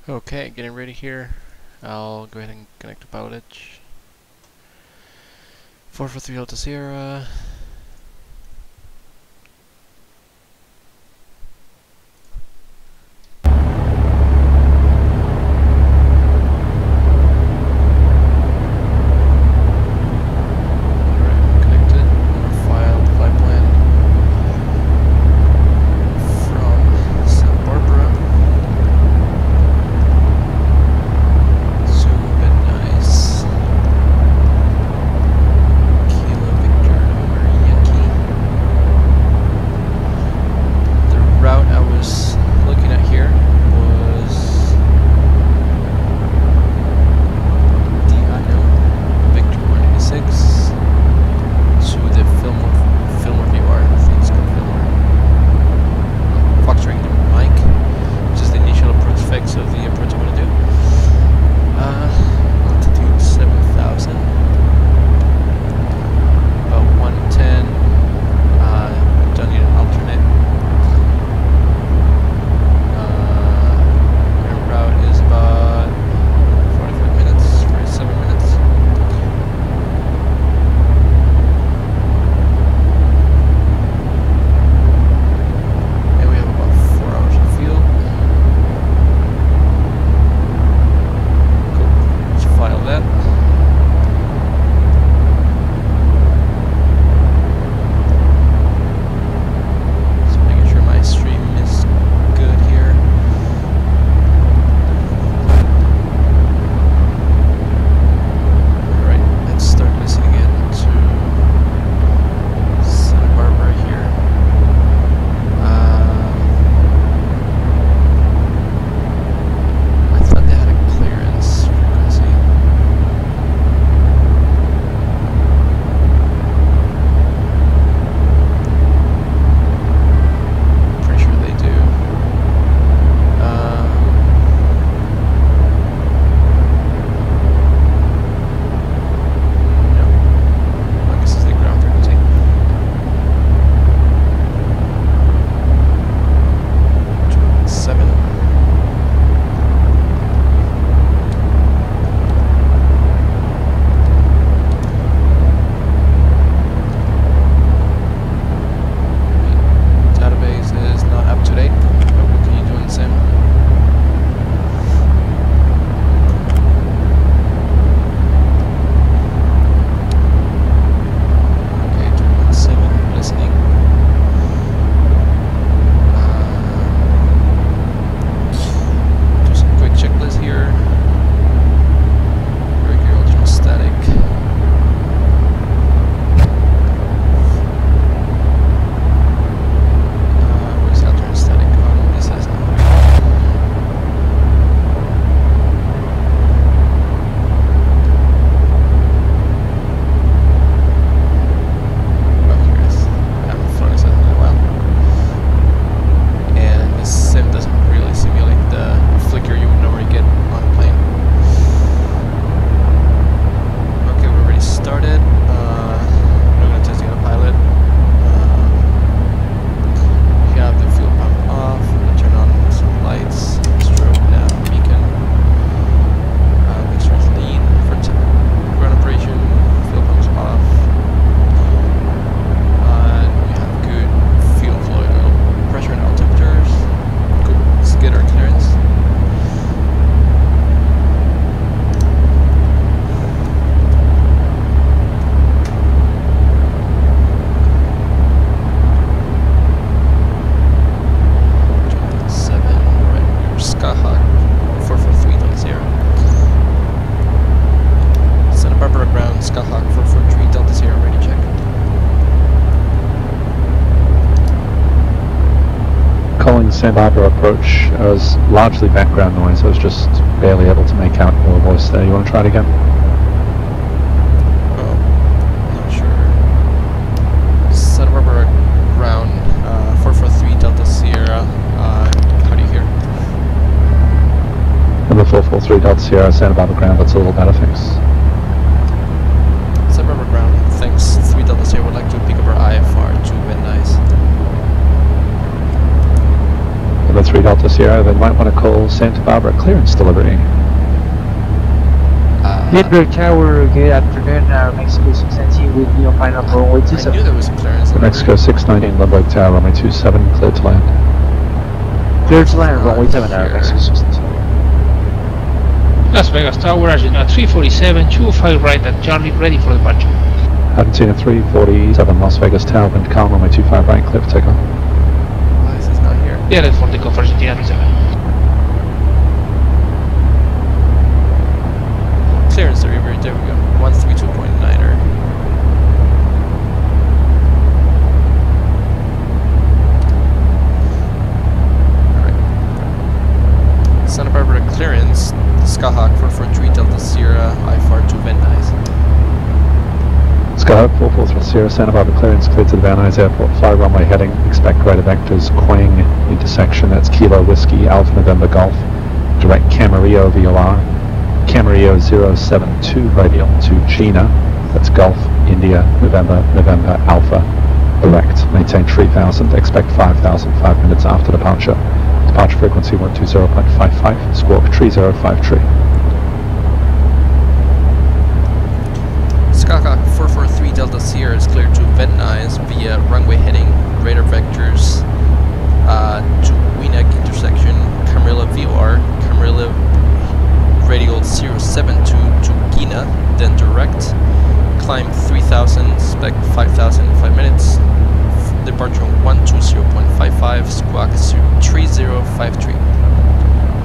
Okay, getting ready here. I'll go ahead and connect to PilotEdge. 443 Delta Sierra. Santa Barbara approach was largely background noise. I was just barely able to make out your voice there. You want to try it again? Not sure. Santa Barbara ground, 443 Delta Sierra. How do you hear? Number 443 Delta Sierra, Santa Barbara ground. That's a little better, thanks. Santa Barbara ground, thanks. 3 Delta Sierra would like to pick up our IFR to Van Nuys. Number 3 Delta Sierra, then you might want to call Santa Barbara clearance delivery. Lindbergh Tower, good afternoon, Mexico 619 with me on final number runway I 27. knew there was a clearance delivery. Mexico 619, Lindbergh Tower, runway 27, clear to land. Clear to land, runway 7, Here. Mexico 619. Las Vegas Tower, Argentina 347, 205 right at Charlie, ready for departure. Argentina 347, Las Vegas Tower, wind calm, runway 25 right, clear for takeoff. Why is this not here? Yeah, for takeoff, Argentina 37. Clearance delivery, there we go. 132.9er. Alright. Santa Barbara clearance, Skyhawk 443 Delta Sierra, IFR to Van Nuys. Skyhawk 443 Sierra, Santa Barbara clearance, clear to the Van Nuys Airport, fly runway heading, expect radar vectors, Quang intersection, that's Kilo Whiskey, Alpha November Golf, direct Camarillo VOR, Camarillo 072 radial to Gina, that's Golf, India, November, Alpha, direct, maintain 3000, expect 5000, 5 minutes after departure. Departure frequency 120.55, squawk 3053. Skyhawk 443 Delta Sierra is cleared to Van Nuys via runway heading, radar vectors to Weeneck intersection, Camarillo VOR, Camarillo radial 072 to Gina, then direct, climb 3000, spec 5000 in 5 minutes, departure 120.55, squawk 3053.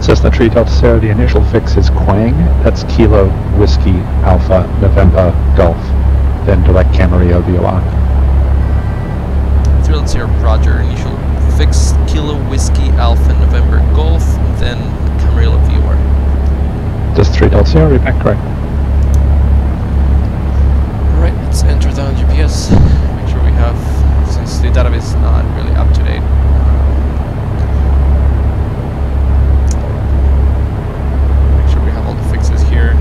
Cessna 3 Delta Sierra, the initial fix is Quang, that's Kilo Whiskey Alpha November Golf, then direct Camarillo VOR. 3 Delta Sierra, roger, initial fix Kilo Whiskey Alpha November Golf, then Camarillo VOR. Does 3 Delta Sierra, read back correct. Alright, let's enter down GPS, make sure we have, since the database is not really up to date. Make sure we have all the fixes here.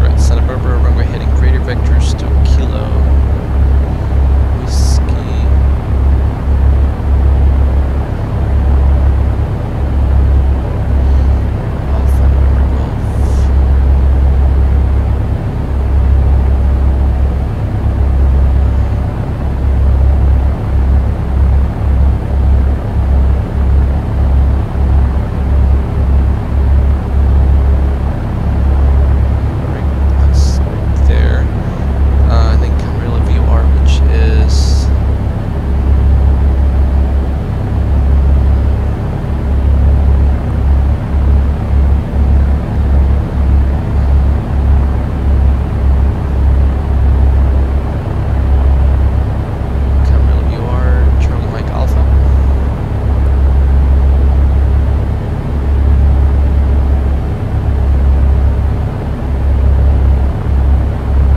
Right, Santa Barbara runway heading radar vectors to Kilo Whiskey. Alpha November Golf. That's right there. And then Camarillo VOR, which is Camarillo VOR, Charlie Mike Alpha.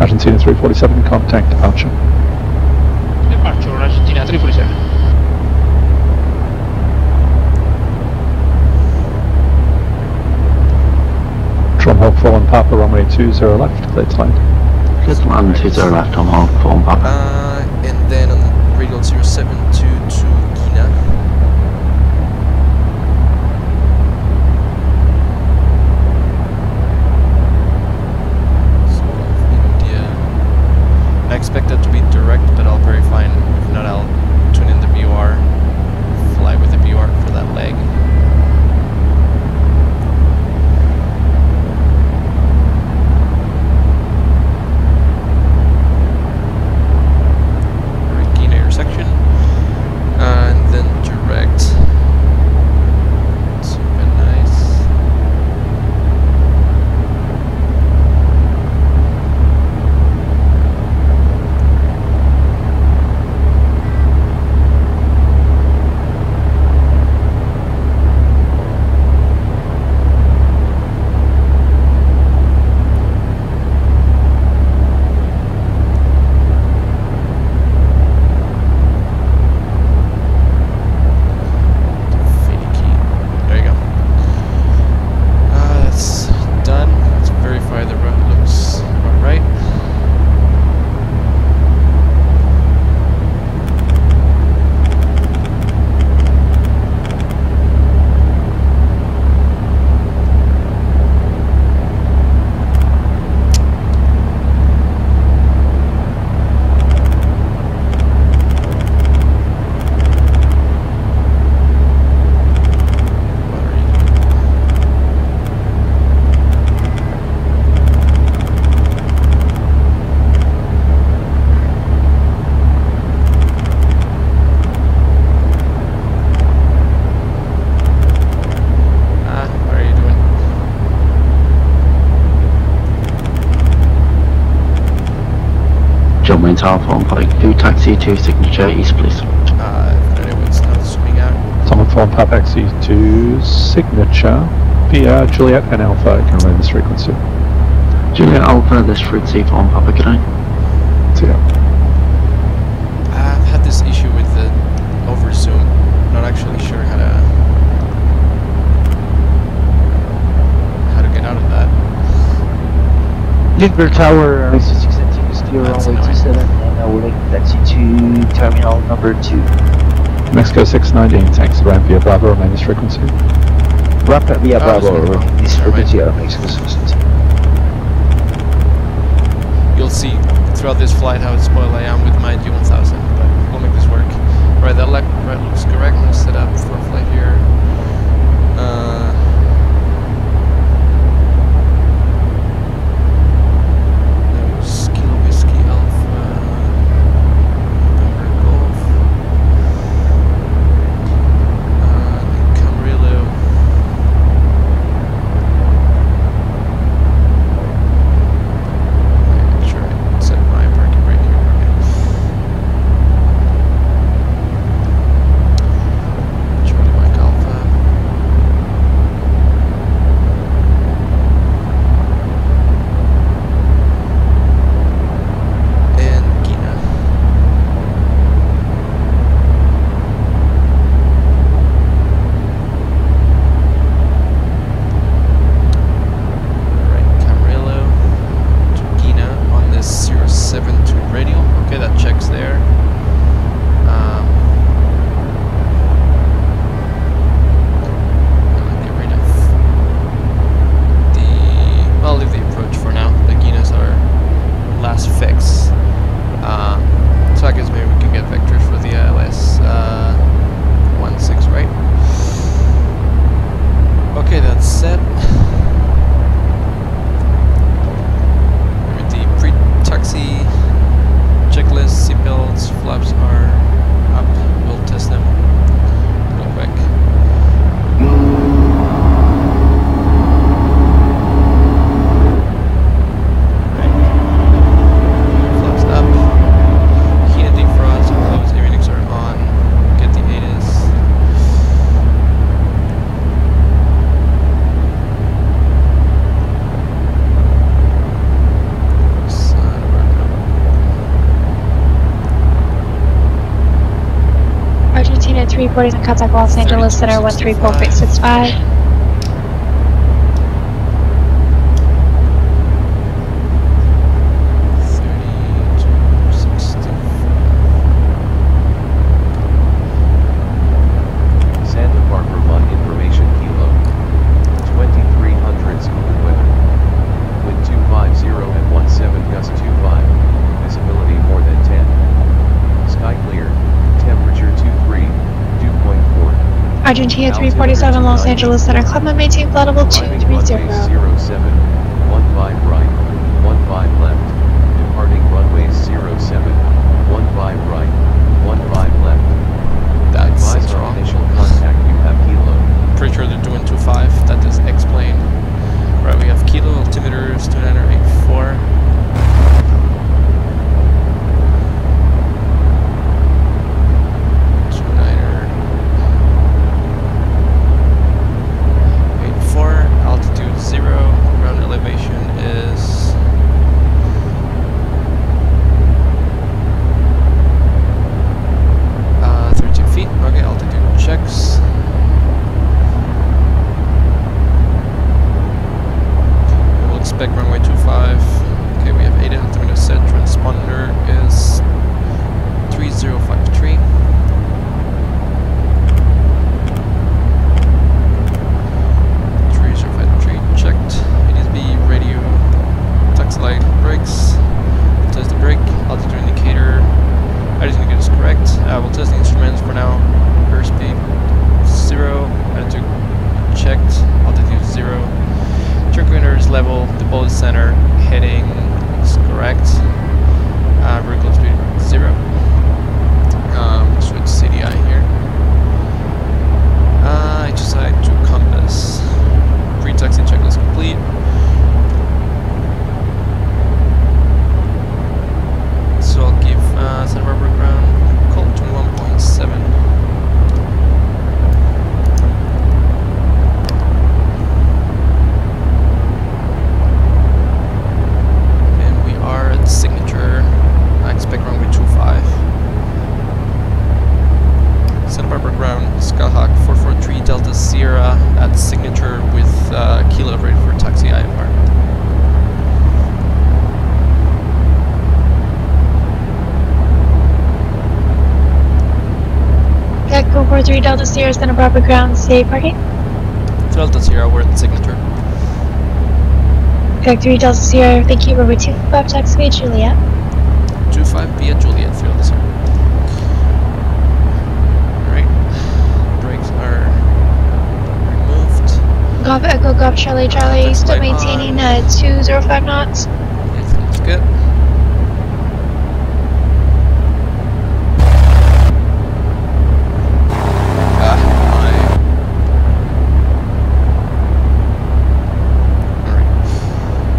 Argentina 347, contact departure. Departure, Argentina 347. Tromhawk 4 on Papa, runway 20 left, clear to land. Clear to land, 20 left on hold, form back. And then on radial 072 to Gina. So, India. I expect that to be direct, but I'll verify, and if not, I'll tune in the VOR, fly with the VOR for that leg. Alpha 1, do taxi to signature east, please. If anyone's not zooming out. Summon form Pub Taxi to signature via Juliet and Alpha. Can remain this frequency. Juliet Alpha, this frequency for Papa, good night. See ya. I've had this issue with the over zoom. Not actually sure how to get out of that. Lindbergh Tower, Mexico 690, whiskey That's runway annoying. 27, and I will link taxi to terminal number 2. Mexico 619, taxi ramp via Bravo, remain this frequency. Ramp via Bravo, sorry. running this Never mind. frequency out of Mexico 690. You'll see throughout this flight how spoiled I am with my G1000, but we'll make this work. Right, that right looks correct. Let's set up for a flight here. That was Kilo Whiskey Alpha November Golf. Camarillo. Make sure I set my parking brake here. Okay. Charlie Mike Alpha. And Gina. Alright, Camarillo to Gina on this 072 radial. Okay, that checks there. I'll get rid of I'll leave the approach for now. The Ginas are last fix. So I guess maybe we can get vectors for the ILS 16, right? Okay, that's set. With the pre-taxi checklist, seatbelts, flaps are up. We'll test them real quick. Flaps up. Heat and defrost, closed, avionics are on. Get the ATIS. Argentina 340 and contact Los Angeles Center 134865. Santa Barbara 1 information kilo. 2300 smooth weather. Wind 250 at 17 gust 25. Visibility more than 10. Sky clear. Temperature 23, dew point 4. Argentina 347 Los Angeles Center, climb maintain flight level Arriving runway 230. 07, 15 right, 15 left. Departing runways 07, 15 right, 15 left. That's Advise on wrong. initial contact you have kilo. Pretty sure they're doing 25. That does explain. Right, we have kilo altimeters 2984. Altitude 0, ground elevation signature with Kilo ready for taxi IFR. Echo 43 Delta Sierra, stand on proper ground, CA parking. Delta Sierra, we're at the signature. Echo 3 Delta Sierra, thank you, runway 25, taxiway Juliet. 25 via Juliet, Delta Sierra. Alright, brakes are removed. Golf Echo Golf Charlie Charlie, still maintaining 205 knots. Everything's good.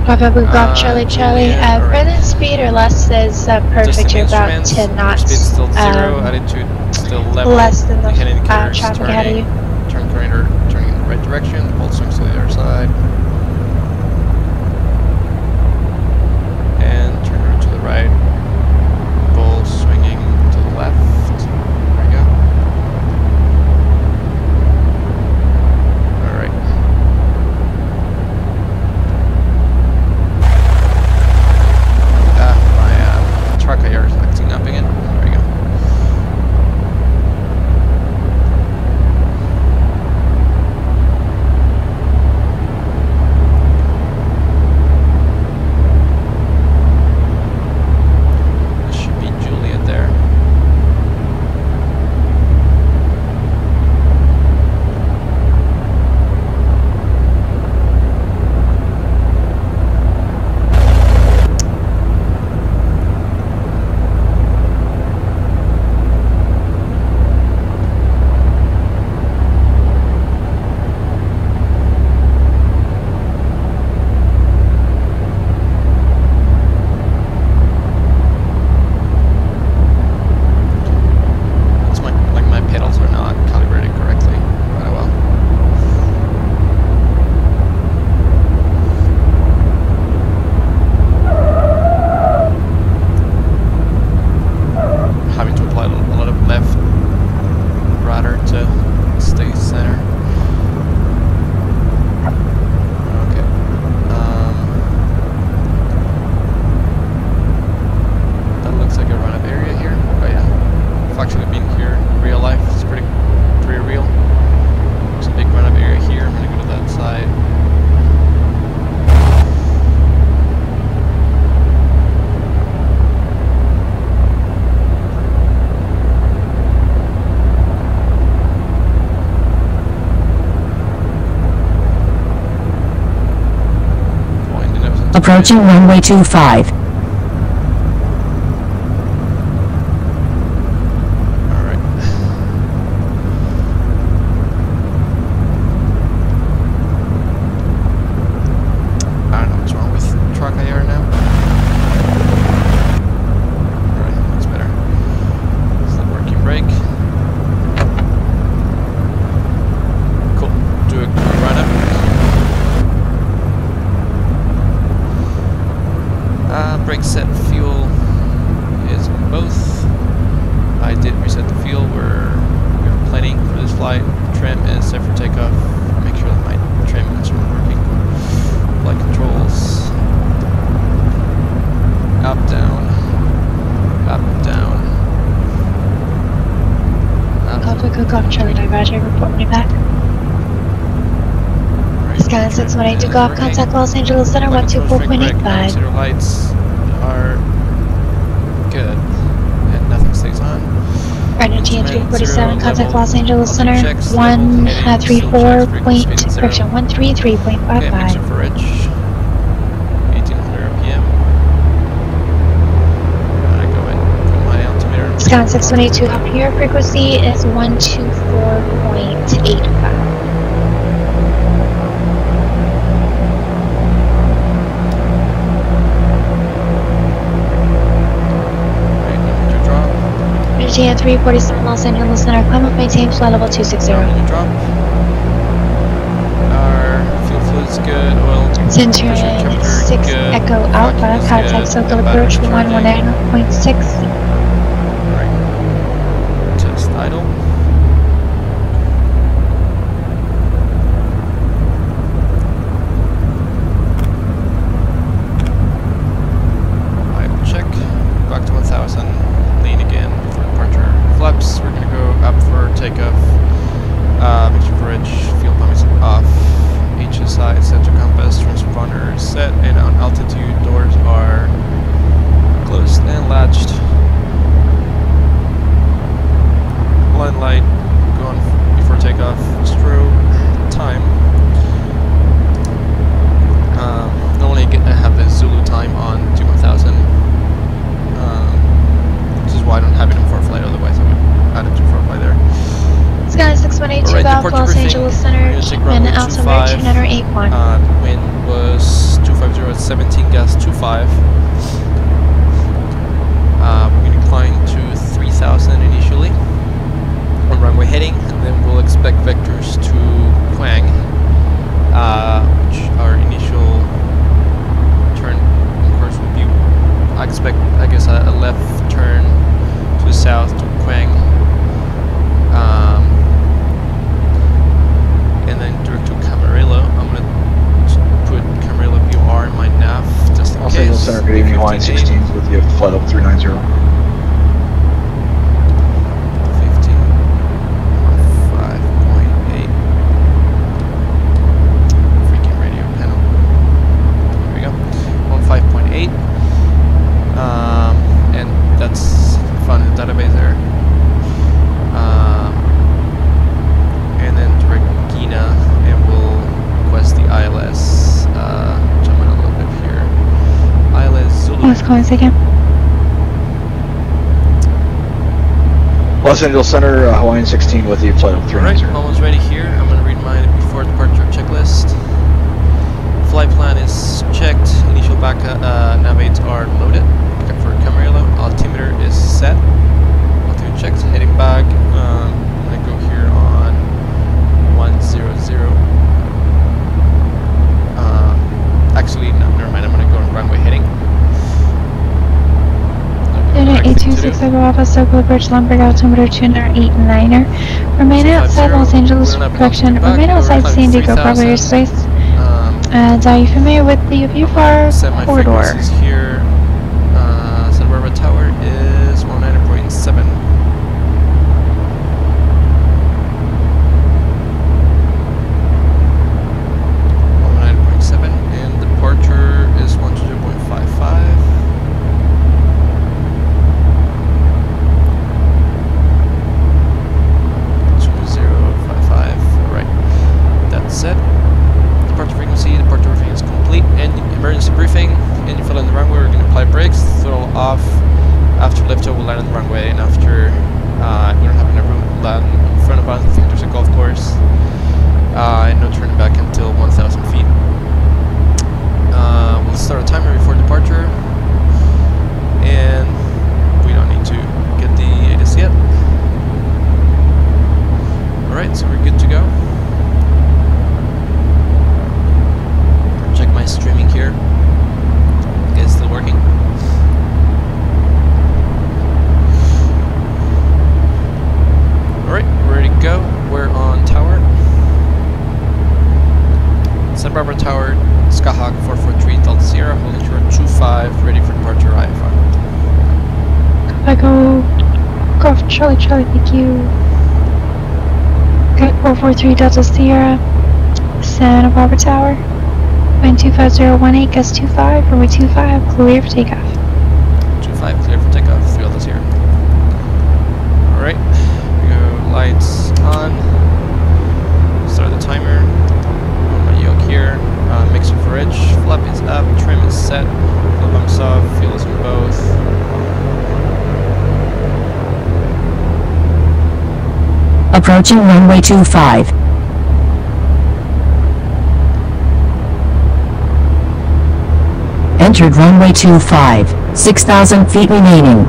Golf Echo Golf Charlie Charlie, present speed or less is perfect, you're about 10 knots. Speed still 0, attitude still level. Less than the head indicator traffic ahead of you. Turn coordinator turning in the right direction, the pole swings to the other side. And turn her to the right, pole swinging to the left. There we go. Alright. My truck IR is acting up again. There we go. Approaching runway 25. Brake set, fuel is both. I did reset the fuel. We're planning for this flight. Trim is set for takeoff. Make sure that my trim instrument working. Flight controls. Up, down. Up, down. Golf Charlie Roger, report me back. Sky 618 to golf, contact Los Angeles Center 124.85. Lights are good and nothing stays on. Right, TN 347, contact Los Angeles Center 133.55. Mixer for Edge, 1800 RPM. I go in, put my altimeter. Sky 618 up here, frequency is 124.85. TN 347 Los Angeles Center, climb up, maintain flight level 260. Drop. Our fuel fluid's good, oil Center temperature 6 good, Echo Alpha, contact circle approach 119.6. Right. Test idle. takeoff. Mixture for edge, fuel pump is off. HSI center compass transponder is set, and on altitude doors are closed and latched. Line light going before takeoff. Strobe time. Normally I have the Zulu time on T1000, which is why I don't have it in ForeFlight. Otherwise I would add it to ForeFlight there. Sky 6182 Alright, Golf, departure Los briefing. Angeles Center, We're gonna take keep in runway altimeter 25. 2981. The wind was 250 at 17, gas 25. We're going to climb to 3000 initially on runway heading, and then we'll expect vectors to Quang, which our initial turn of course will be, I expect, I guess, a left turn to the south to Quang. And then direct to Camarillo. I'm going to put Camarillo VR in my nav just in Los case. Angeles Center, good evening, Hawaiian 16 with you, flight level 390. 15. Freaking radio panel. There we go. 15.8. And that's found in the database there. And then direct Gina, and we'll request the ILS. Jump in a little bit here. ILS Zulu. What's calling again? Los Angeles Center, Hawaiian 16 with you, flight level Alright, 390. almost ready here. I'm going to read my before departure checklist. Flight plan is checked. Initial back navgates are loaded. For Camarillo, altimeter is set. Altimeter checked. Heading back. I'm going to go here on 100. Actually, no, never mind. I'm going to go on runway heading. Unit 8260 Alpha, Circle Bridge, Lumberg, altimeter 289er. Remain outside Los Angeles, correction. Remain outside San Diego, Bravo airspace. And are you familiar with the VFR Set my corridor? frequencies here. Santa Barbara Tower is 190.7. 190.7, and departure is 120.55. 2055. Alright. That's set. Departure frequency, departure briefing is complete. And emergency briefing, engine fail on the runway, we're going to apply brakes, throttle off. After liftoff, we'll land on the runway, and after we don't have enough room to land in front of us. I think there's a golf course. And no turning back until 1,000 feet. We'll start a timer before departure, and we don't need to get the ATIS yet. Alright, so we're good to go. Check my streaming here. It's still working. Alright, we're ready to go. We're on tower. Santa Barbara Tower, Skyhawk 443 Delta Sierra, holding short 25, ready for departure IFR. I go Golf Charlie, thank you. Okay, 443 Delta Sierra, Santa Barbara Tower. Wind 25018, gust 25, runway 25, clear for takeoff. 25, clear for takeoff, 3 Delta Sierra. Alright, we go lights on. Start the timer. My yoke here. Mixer for edge, flap is up, trim is set, fuel pumps off, fuel is in both. Approaching runway 25. Entered runway 25, 6,000 feet remaining.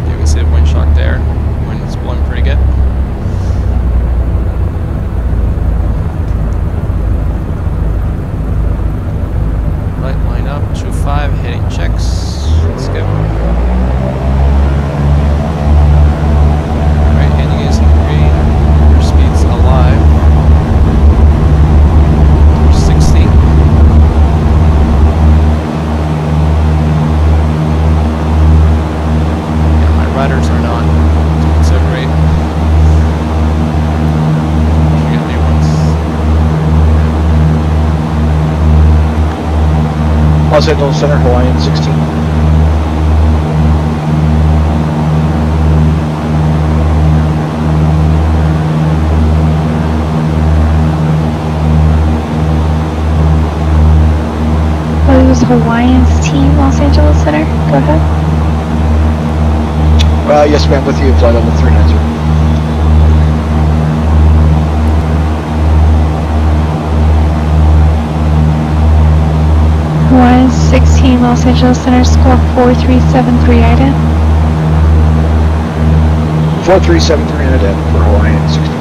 You can see the wind shock there. Wind is blowing pretty good. Right, line up, 25, heading checks. Let's go. Alright, engine is in green. Your speed's alive. 60. Los Angeles Center, Hawaiian 16. Blues Hawaiians team, Los Angeles Center. Go ahead. Yes, ma'am, with you, flight level 390. Hawaiian 16, Los Angeles Center, squawk 4373 IDA. 4373 in a dead for Hawaiian 16.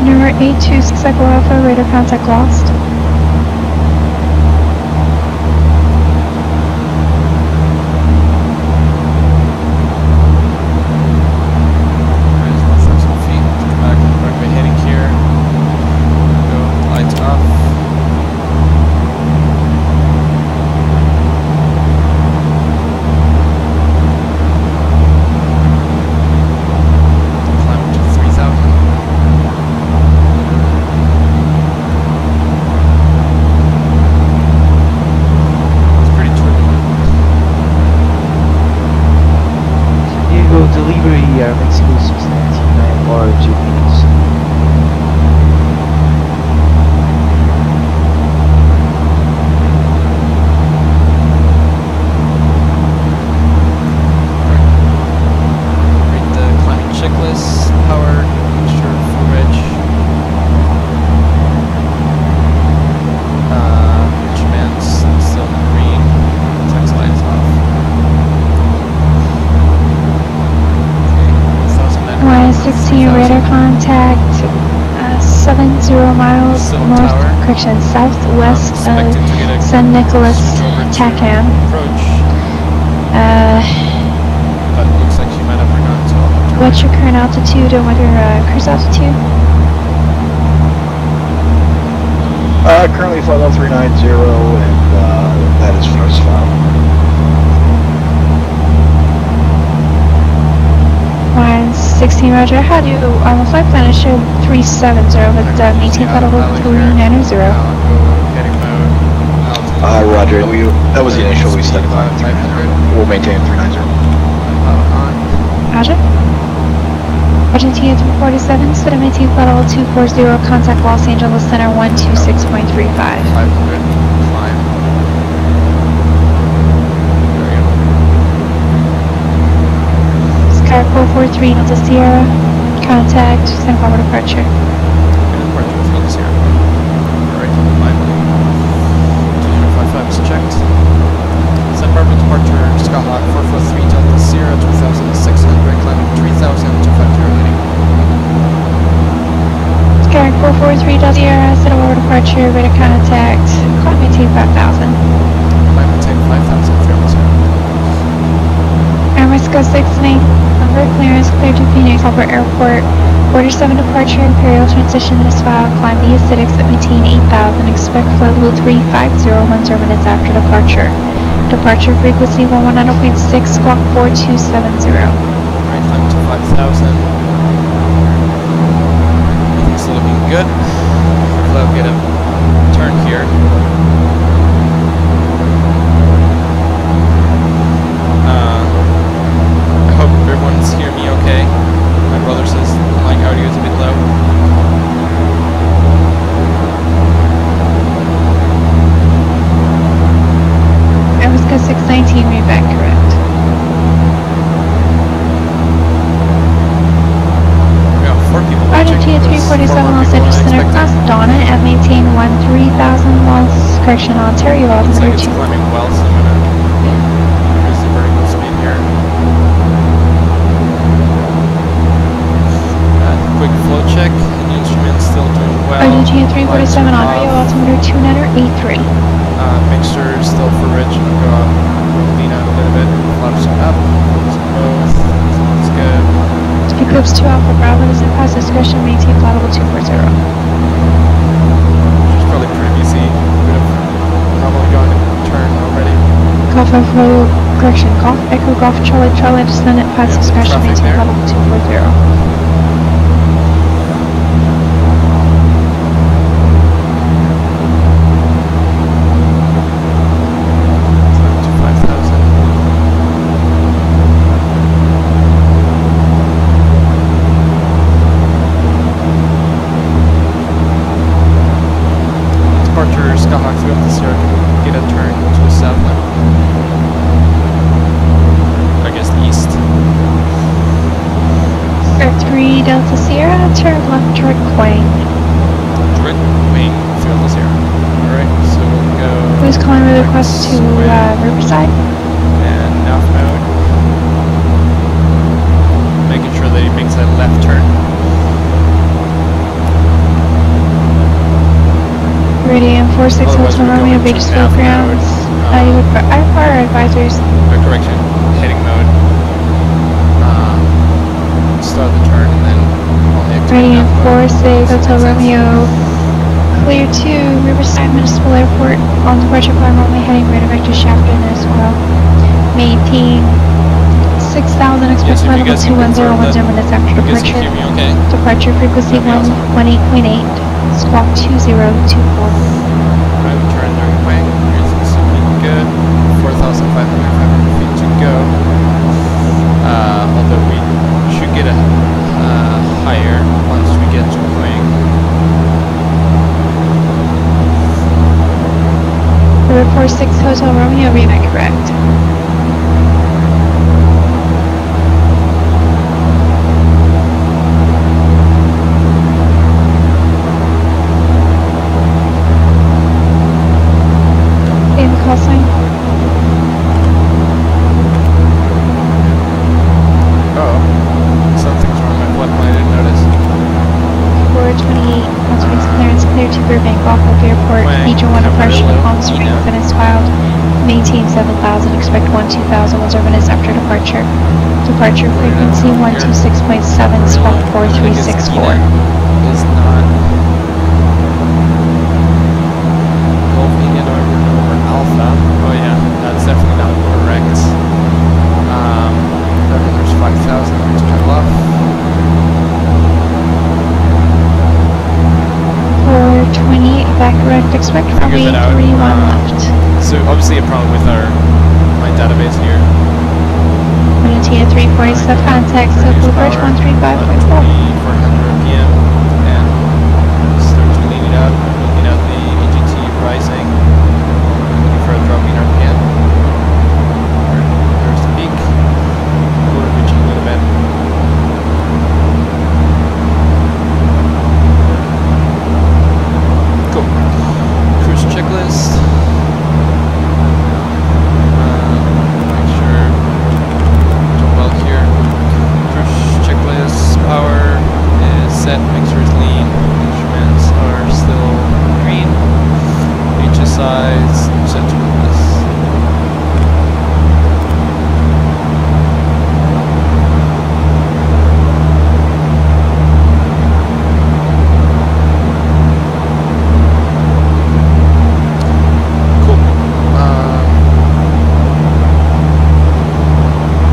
Number 826 Echo Alpha, radar contact lost. Mexico 619 IFR 2 minutes. Read the climbing checklist, power, ensure full reg. Instruments still green, text lights off. Hawaiian 16 radar contact 70 miles north, correction, southwest of San Nicolas, TACAN. Approach. But it looks like she might have forgotten to alter. What's your current altitude and what your cruise altitude? Currently flight level 390 and that is first file. Hawaiian 16 roger, how do you, on the flight plan it showed 370, but maintain flight level 390. Roger, that was the initial we set on 390. We'll maintain 390. Roger. Argentina 347, set to maintain flight level 240, contact Los Angeles Center 126.35. 500, climb. Sky 443 Delta Sierra, contact San Pablo departure. Departure Delta Sierra. Alright, climb. 2055 is checked. San Barbara departure, Skyhawk 443 Delta Sierra, 2600, climbing 3000, 250 heading. Sky 443 Delta Sierra, San Pablo departure, radar contact, climb maintain 5000. Climb maintain 5000, fearless. Mexico 69, number clearance, cleared to Phoenix Harbor Airport. Order 7 departure, Imperial transition this file, climb the acidics at maintain 8000, expect flight level 350, 10 minutes after departure. Departure frequency 119.6, squawk 4270. Right, climb to 5000. Everything's looking good. Hopefully I'll get a turn here. I hope everyone's hearing me okay. My brother says my audio is a bit low. Mexico 619, read back correct. We got 4 people watching. Argentina 347 Los Angeles Center, cross Donna at maintain 3000 miles, correction, Ontario, Looks like altimeter it's 2. climbing well, so I'm gonna increase the vertical speed here. Quick flow check, and the instrument's still doing well. Argentina 347 Lights are Ontario, off. altimeter 2983. Mixture is still for rich, and go up, lean out a little bit, flaps up, both, sounds good. Eclipse 2 Alpha Bravo is in pass discretion, maintain flight level 240. It's probably pretty easy, would have probably gone in turn already. Golf Echo, correction, Golf Echo Golf Charlie Charlie descendant pass Yeah, discretion, traffic maintain there. flight level 240. turn left toward Quang. Direct wing, field 0. Alright, so we'll go... Who's calling the request to Riverside? And nav mode. Making sure that he makes a left turn. Meridian 46 Hotel Romeo Beach School Grounds. You would put IFR advisors. Correction, heading mode. Start the turn and then only activate Meridian nav mode. 46 Hotel Romeo. Clear to Riverside Municipal Airport. On departure plan only heading right vector Shafton as well. Maintain 6,000, expect flight level 21010 minutes after You guys departure. can hear me okay? Departure frequency 118.8, squawk 2024. Right, we turn there, Quang. Here's looking good. 4,500 feet to go. Although we should get a higher once we get to Quang. Report 6 Hotel Romeo, read that correct. And the call sign? Something's wrong with my flight plan, I didn't notice. 428, Palm Springs clearance, clear to Burbank, Gulf Airport, Quang, Major 1 departure to Amarillo, Palm Springs, Ina. and is filed. Maintain 7,000, expect 2000, will 0 minutes after departure. Departure frequency 126.7, squawk 4364. Is not Golf India November Alpha. Oh yeah, that's definitely not correct. There's 5,000, let's turn left. 428, back correct, expect runway Figured that out. 31 left. So obviously a problem with my database here. Maintaining 347 contact, so Blue Bridge 135.4. 400 p.m. and start to lean it up, looking at the EGT rising, looking for a drop in RPM. There's the peak. We're reaching a little bit. Cool. Cruise checklist. Make sure doing well here. Cruise checklist. Power is set. Make sure it's lean. Instruments are still green. HSI is set to this. Cool.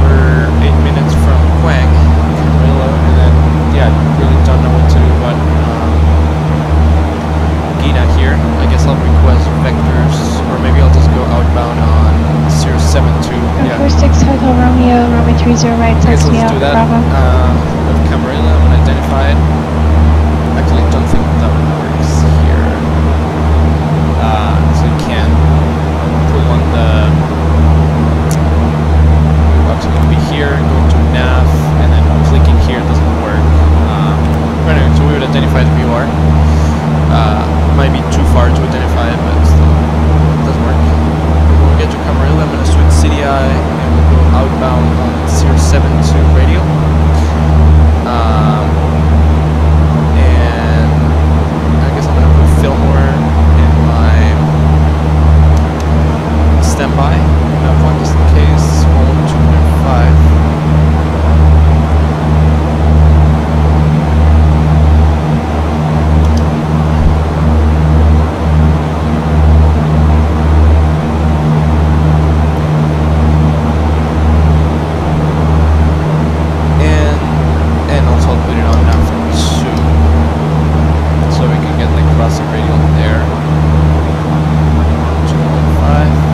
We're 8 minutes from Quang, Camarillo, and then, yeah, really don't know what to do about Gina here. I guess I'll request vectors, or maybe I'll just go outbound on 072. Yeah. 46 Hotel Romeo, runway 30 right, I guess taxi let's out, do that. Bravo. With Camarillo, I'm going to identify it. Actually, I don't think that works here. So you can pull on the... Actually, it'll be here, go to nav, and then clicking here doesn't work. But anyway, so we would identify the VR. Might be too far to identify it, but still doesn't work. When we get to Camarillo, I'm going to switch CDI and we'll go outbound on 072 radio. And I guess I'm going to put Fillmore in my standby. Just in case. 2.5. And also I'll put it on nav 2 so we can get the crossing radial there. 2.5.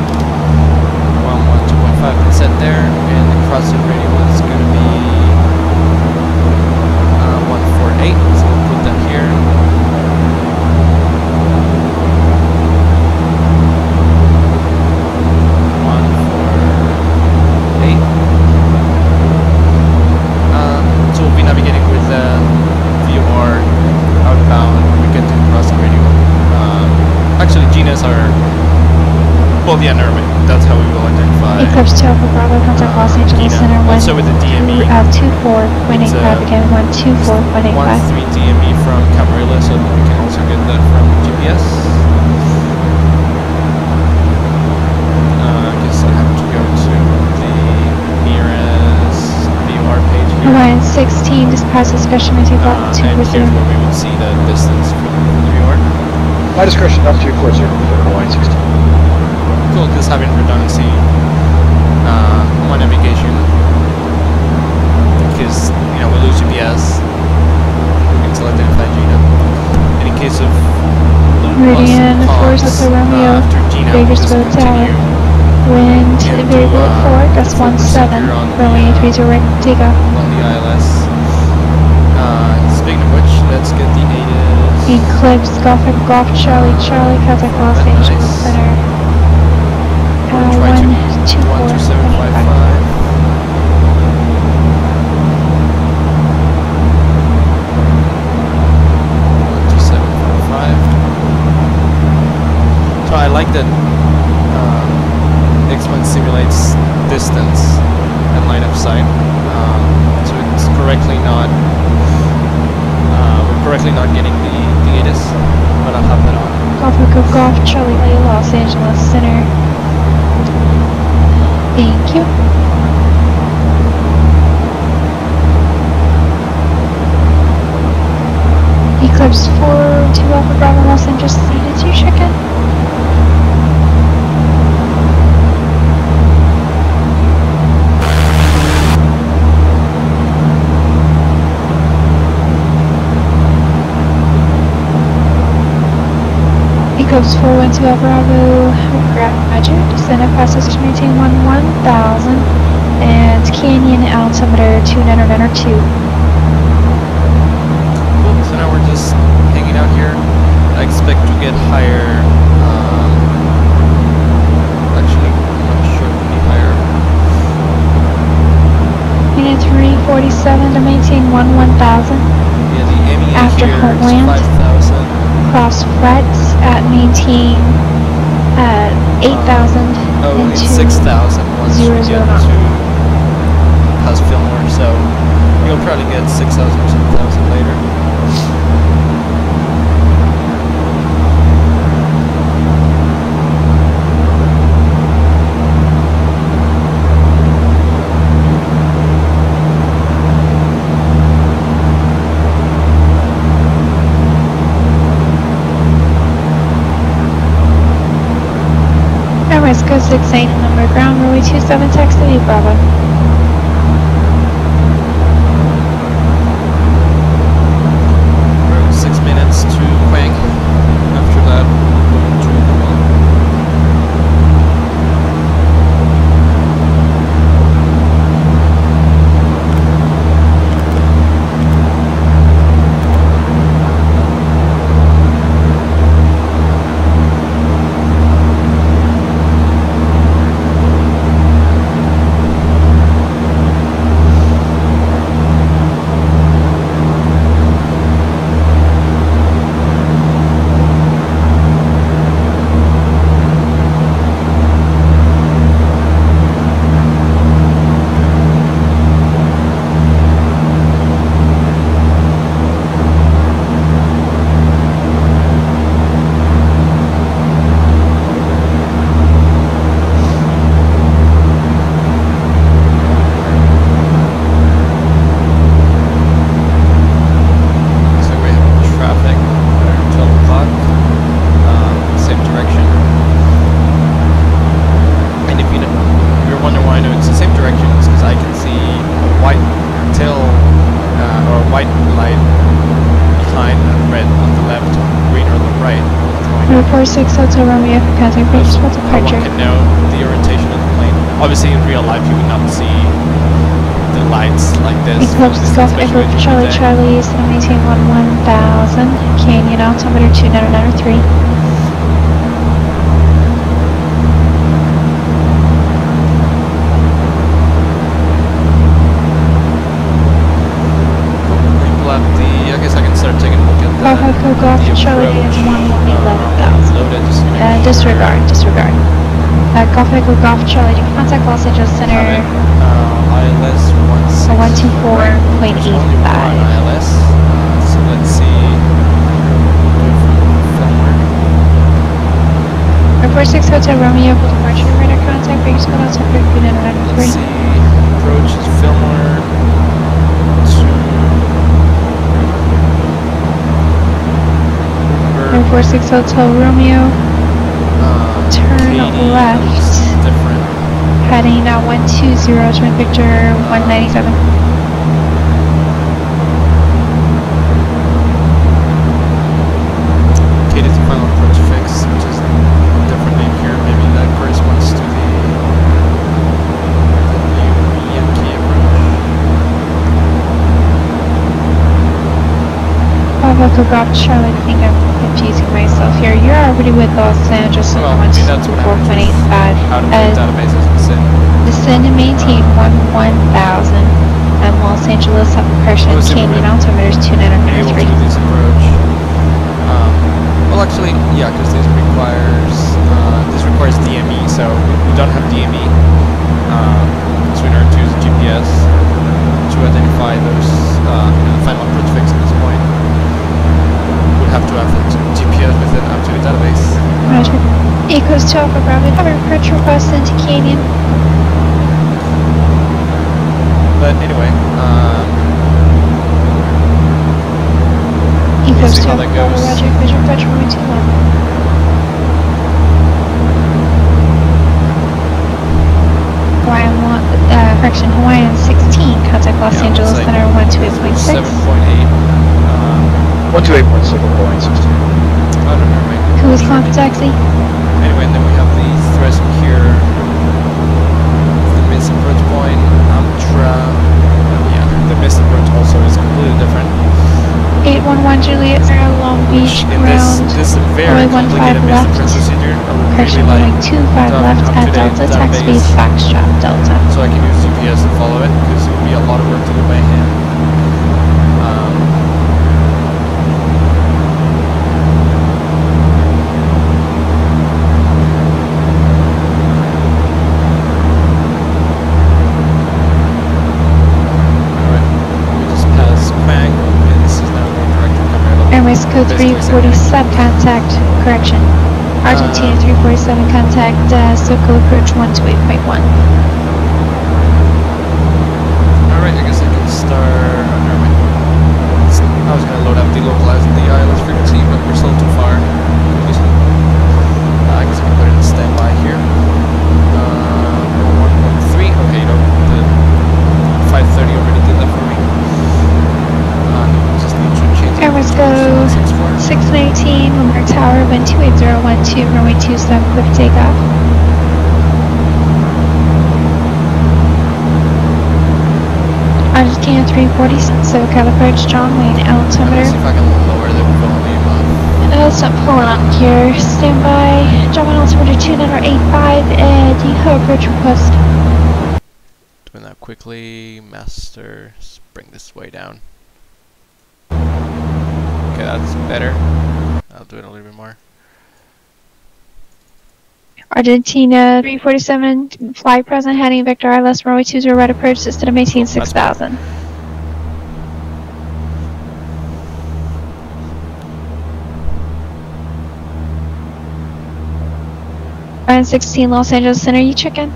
2.5 is set there, and the crossing radial is going to be 148, so we'll put that here. So we'll be navigating with the VOR Eclipse 2 Alpha Bravo, contact Los Angeles Center, also with the DME. 24.85 again, 124.85. 13 DME from Camarillo, so we can also get that from GPS. I guess I have to go to the nearest VOR page here. Line 16, dispatch discretion to block 2 and resume. here's where we would see the distance from the VOR. My discretion up to 40 for line 16. Cool, just having redundancy on navigation, because we lose GPS, we can still identify Gina. And in case of Meridian, Force Hotel Romeo, after Gina, we'll just Bakersfield Tower. continue Wind, variable 4, gust 17, runway 30 right, take off. on the ILS. Speaking of which, let's get the ATIS. Eclipse, Golf Charlie, contact Los Angeles Center. 12755. So I like that X1 simulates distance and line of sight, so it's correctly not we're correctly not getting the ATIS, but I'll have that on. Golf Charlie, Los Angeles Center. Thank you. Eclipse 4, 2 Alpha Bravo, Los Angeles City, did you check in? Eclipse 4, 1 2 Alpha Bravo, Roger, descend and passes to maintain 1000, and Canyon altimeter 2992. Cool, so now we're just hanging out here. I expect to get higher, actually, I'm not sure it can be higher. Unit 347 to maintain 1000. Yeah, the MEA After here Homeland. is 5,000. Cross frets at maintain 8,000 Oh, into it's 6,000 once we 0, get 0, to past Fillmore, so you'll probably get 6,000 or 7,000 later. Go 68 number ground runway 27 taxi Bravo. We're 6 minutes to Quang. After that, we'll go to Report 6 Hotel Romeo for contact Bakersfield departure. One can know the orientation of the plane. Obviously, in real life, you would not see the lights like this. Eclipse Golf Echo Charlie Charlie is going to maintain 1000. Canyon altimeter 2993. I guess I can start taking a look at Golf Echo Golf Charlie is 11,000. Loaded, Disregard. Golf Echo Golf Charlie, contact Los Angeles Center. ILS 124.85. ILS. So let's see. Air 46 Hotel Romeo, departure radar contact, base split out to 393. Let's see. Approach is Fillmore to Air 46 Hotel Romeo. Turn left. Different. Heading at 120, turn Victor 197. Okay, this is the final approach fix, which is a different name here. Maybe that corresponds to the new Yankee approach. Golf Golf Charlie, I think I'm confusing myself here. You're already with Los Angeles Center. Well, that's what happens. 4.85. Out of the database is descend. Descend and maintain 1000. And Los Angeles Correction Canyon altimeter is 2993. Able to do this approach. Well, actually, yeah, because this requires DME, so we don't have DME. So in order to use GPS to identify those the final approach fix at this point, we'll have to have the GPS with it up to the database. Roger. Echoes to Alpha Bravo. Have an approach request into Canyon. But anyway, Echoes see to how Alpha that Bravo. goes. Roger. Visual approach runway 21. Hawaiian 16. Contact Los Angeles like Center 128.6. 7.8. 128.7.16. I don't remember. Who is calling for taxi? Anyway, and then we have the thresh here. The missed approach point, Amtra. Yeah, the missed approach also is completely different. 811 Juliet Sierra Long Beach In ground. this very complicated missed approach procedure, I would Correction really like 25 to left have at up-to-date Delta, taxi database Foxtrot Delta. so I can use GPS to follow it, because it would be a lot of work to do by hand. Airways code 347 contact, correction. Argentina 347 contact, circle approach 128.1. Alright, I guess I can start. I was going to load up delocalizing the ILS frequency, but we're still too far. I guess I can put it in standby here. 1.3. Okay, no, the 530 already did that for me. Just need to change it. Airways go 619, Lamar Tower, wind 28012, runway 27, clear for takeoff. Argentina 347, SoCal approach, John Wayne, altimeter. Let's see if I can lower the volume up. Let's not pull on here. Stand by. John Wayne, altimeter 2985, and you have approach request. Doing that quickly. Master. Let's bring this way down. Okay, that's better. I'll do it a little bit more. Argentina 347, fly present, heading vector ILS, runway 20, right approach, system of 18, 6000. Ryan 16, Los Angeles Center, you check in.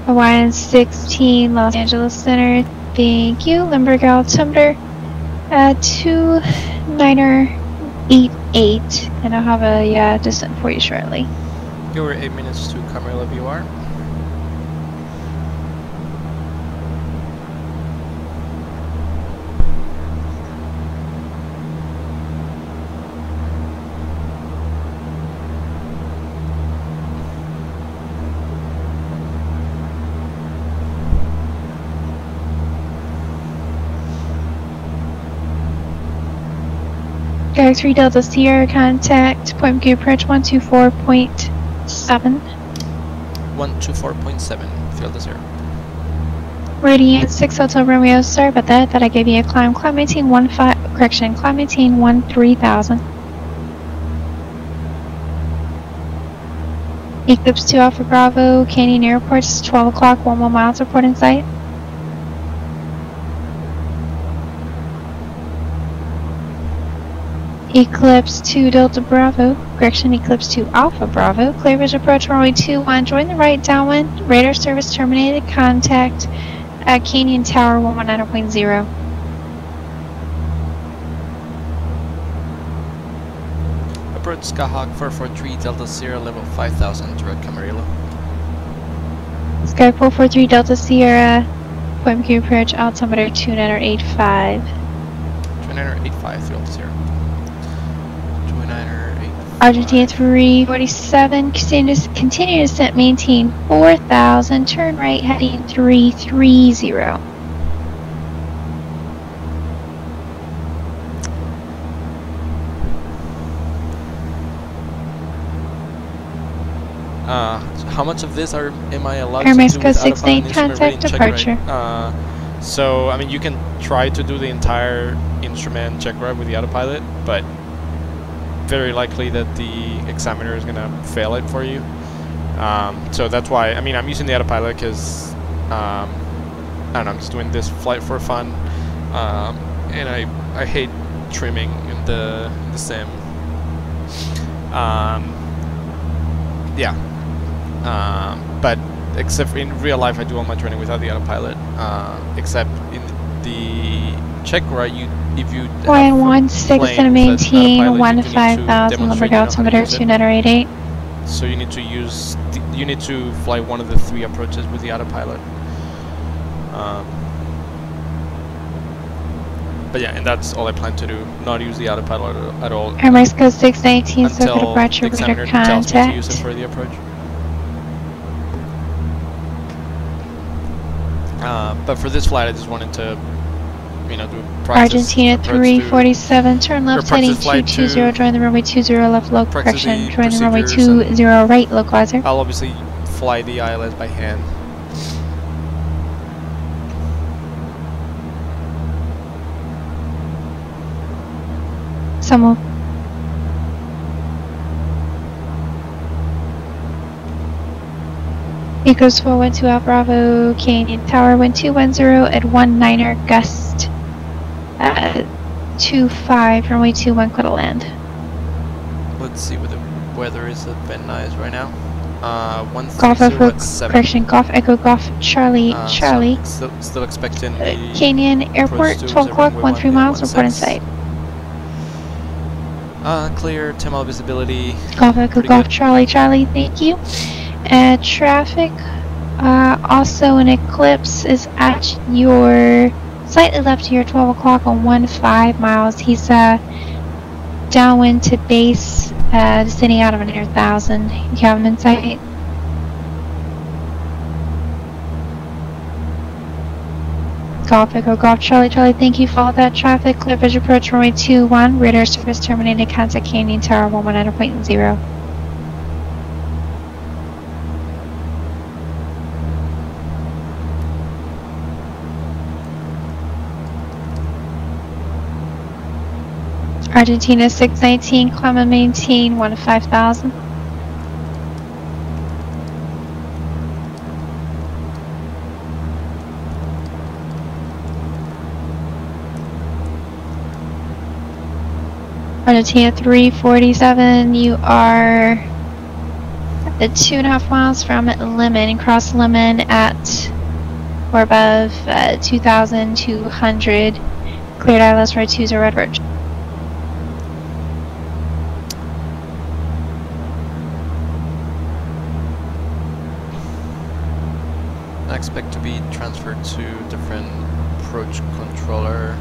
Hawaiian 16, Los Angeles Center, thank you. Limburg altimeter, 2988, and I'll have a descent for you shortly. You were 8 minutes to Camarillo VR. Galaxy 3 Delta Sierra contact, point Booking approach 124.7. 124.7. 124.7, field is 0. Radiant 6 Hotel Romeo, sorry about that. Thought I gave you a climb. Climb 18 correction, climb 18 13,000. Eclipse 2 Alpha Bravo, Canyon Airports, 12 o'clock, 11 miles, report in sight. Eclipse 2 Delta Bravo, correction, Eclipse 2 Alpha Bravo, clear visual approach runway 21, join the right downwind, radar service terminated, contact at Canyon Tower 119.0. Approach Skyhawk 443 Delta Sierra level 5000 direct Camarillo. Sky 443 Delta Sierra, point Q approach altimeter 2985. 2985 field 0. 2985. Argentina 347, continue descent, maintain 4000, turn right heading 330. How much of this am I allowed Air to do Mexico without a 68, instrument contact rating check, departure. right? So, I mean, you can try to do the entire instrument check right with the autopilot, but very likely that the examiner is going to fail it for you. So that's why, I mean, I'm using the autopilot because, I don't know, I'm just doing this flight for fun, and I hate trimming in the sim. Yeah. But except in real life, I do all my training without the autopilot. Except in the check right, if you Line 16 and maintain 15,000, Lumberg altimeter 2988. So you need to use you need to fly one of the 3 approaches with the autopilot. But yeah, and that's all I plan to do. Not use the autopilot at all. Air Mexico 619, circuit until departure, the radar examiner tells me to use it contact. for the approach. But for this flight, I just wanted to, you know, do practice. Argentina 347, turn left heading 220, join the runway 20 left low correction, join the runway 20 right localizer. I'll obviously fly the ILS by hand. Some Ecos 412 Alpha Bravo, Canyon Tower 1210 at 19er gust 25, runway 21, clear to land. Let's see what the weather is at Van Nuys right now. Golf 130 Echo, at 7. correction, Golf Echo Golf Charlie, Charlie. So still expecting the Canyon Airport, 12 o'clock, 13 miles, report in sight. Clear, 10 mile visibility. Golf Echo Golf Charlie, Charlie, thank you. Traffic, also an eclipse is at your, slightly left of your 12 o'clock on 15 miles. He's downwind to base, descending out of an air 1,000. You have him in sight. Golf Echo Golf Charlie, Charlie, thank you for all that traffic. Clear visual approach runway 21, radar service terminated, contact Canyon Tower 119.0. Argentina 619, climb and maintain 15,000. Argentina 347, you are at 2.5 miles from Lemon, cross Lemon at or above 2,200. Cleared ILS right 20 Red Birch. I expect to be transferred to different approach controller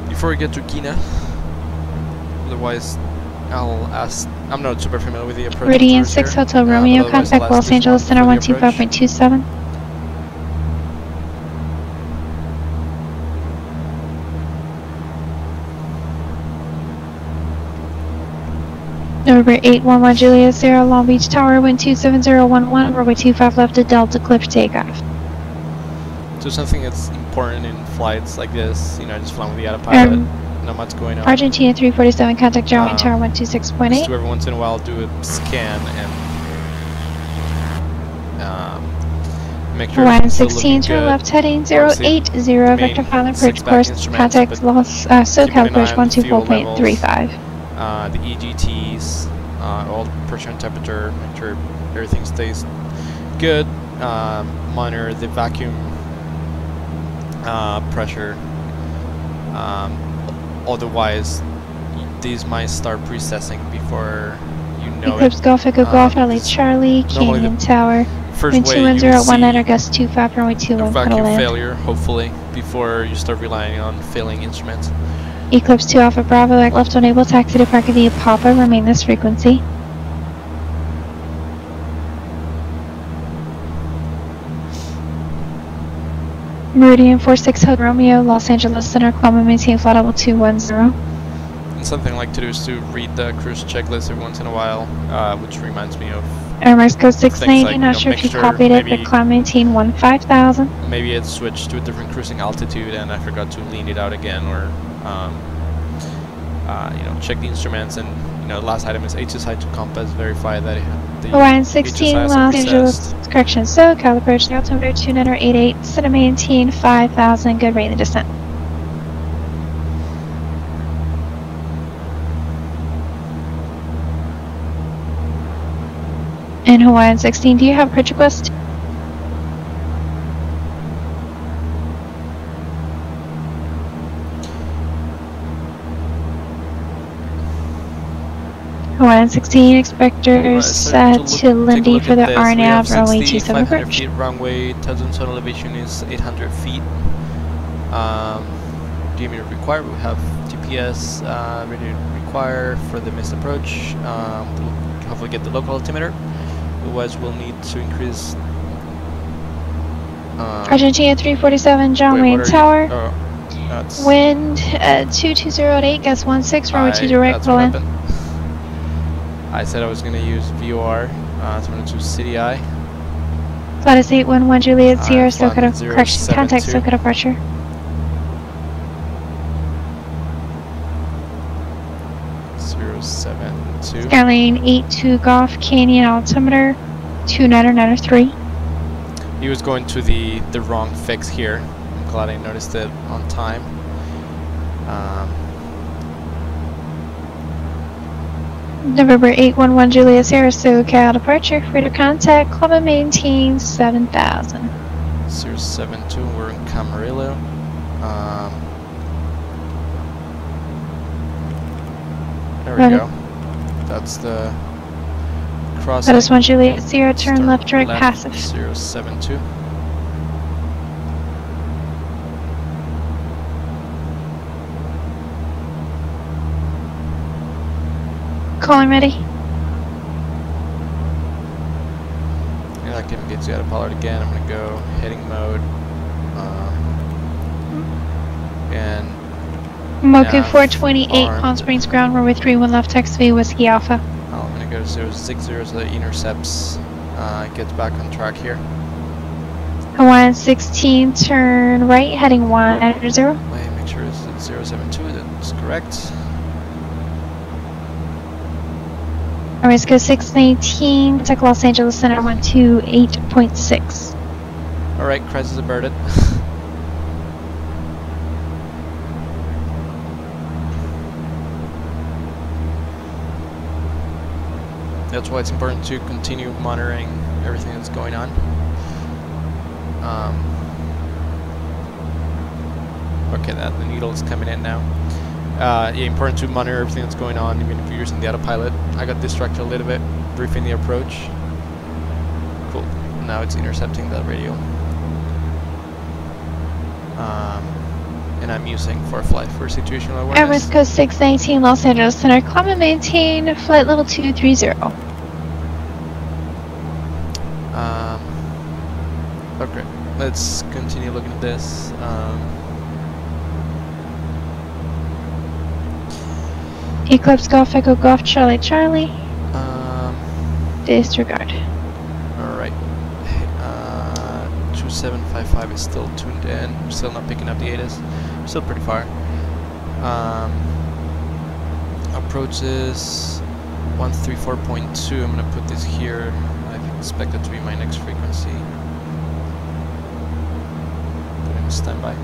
before we get to Guinea. Otherwise, I'll ask. I'm not super familiar with the approach. Radiant 6 Hotel Romeo, contact Los Angeles Center 125.27. November 811 Juliet Sierra Long Beach Tower, wind 27011, runway 25 left to Delta, clear for takeoff. So something that's important in flights like this, you know, just flying with the autopilot, know what's going on. Argentina 347, contact German Tower 126.8. Just to every once in a while do a scan and make sure Hawaiian it's still 16, looking turn good. left heading Obviously, 080, vector pilot approach course, contact Los SoCal approach 124.35. The EGTs, all pressure and temperature, make sure everything stays good. Monitor the vacuum pressure. Otherwise, these might start precessing before you know Eclipse it. Golf Echo Golf Charlie Charlie, Canyon Tower, wind 21019, gust 25, runway 21, vacuum pedal land. failure, hopefully, before you start relying on failing instruments. Eclipse 2 Alpha Bravo, like left enable taxi to park via Papa, remain this frequency. Meridian 46 Hotel Romeo, Los Angeles Center, climb maintain flight level 210. And something I like to do is to read the cruise checklist every once in a while, which reminds me of Air Mexico 690, like, not sure make if you sure copied it, maybe- but climb maintain 15,000. maybe it switched to a different cruising altitude and I forgot to lean it out again, or you know, check the instruments. And you know, the last item is HSI to compass, verify that the Hawaiian 16, HSI is Los Angeles, processed. correction, SoCal approach, altimeter 2988, set a maintain 5,000, good rate in the descent. And Hawaiian 16, do you have approach request? Hawaiian 16, expectors set to Lindy for the RNAV, runway 27 500 approach. feet runway, Tuzon zone elevation is 800 feet. Diameter required, we have GPS ready to require for the missed approach. We'll hopefully get the local altimeter. Otherwise, we'll need to increase. Argentina 347, John wait, Wayne what are Tower. you- oh, that's, Wind 220 gust 16, runway 2 direct, that's pull what in. happened. I said I was going to use VOR, so I'm going to choose CDI. Flight is 811 Juliet Sierra, flight SoCal, correction, contact 072. SoCal departure. Skyline 82 Golf Canyon, altimeter 2993. He was going to the wrong fix here. I'm glad I noticed it on time. November 811 Juliet Sierra, SoCal departure, free to contact, club and maintain 7,000. 072, we're in Camarillo. There we Okay. go. That's the crossing. That is 1 Juliet Sierra, turn Start left direct passive. 072. Calling ready. And that gets you out of Pollard again. I'm going to go heading mode. And Moku nav 428, armed. Palm Springs ground, runway 31 left, taxi Whiskey Alpha. I'm going to go 060 so that intercepts gets back on track here. Hawaiian 16, turn right, heading 190. Wait, make sure it's 072, that's correct. Mexico 619, contact Los Angeles Center 128.6. Alright, crisis averted. That's why it's important to continue monitoring everything that's going on. Okay, the needle is coming in now. Yeah, important to monitor everything that's going on, even if you're using the autopilot. I got distracted a little bit, briefing the approach. Cool. Now it's intercepting the radio. And I'm using for flight for situational awareness. West Coast 619, Los Angeles Center, climb and maintain flight level 230. Okay, let's continue looking at this. Eclipse Golf Echo Golf Charlie Charlie. Disregard. Alright. 2755 is still tuned in. We're still not picking up the ATIS. Still pretty far. Approaches 134.2. I'm gonna put this here. I expect it to be my next frequency. Put in standby.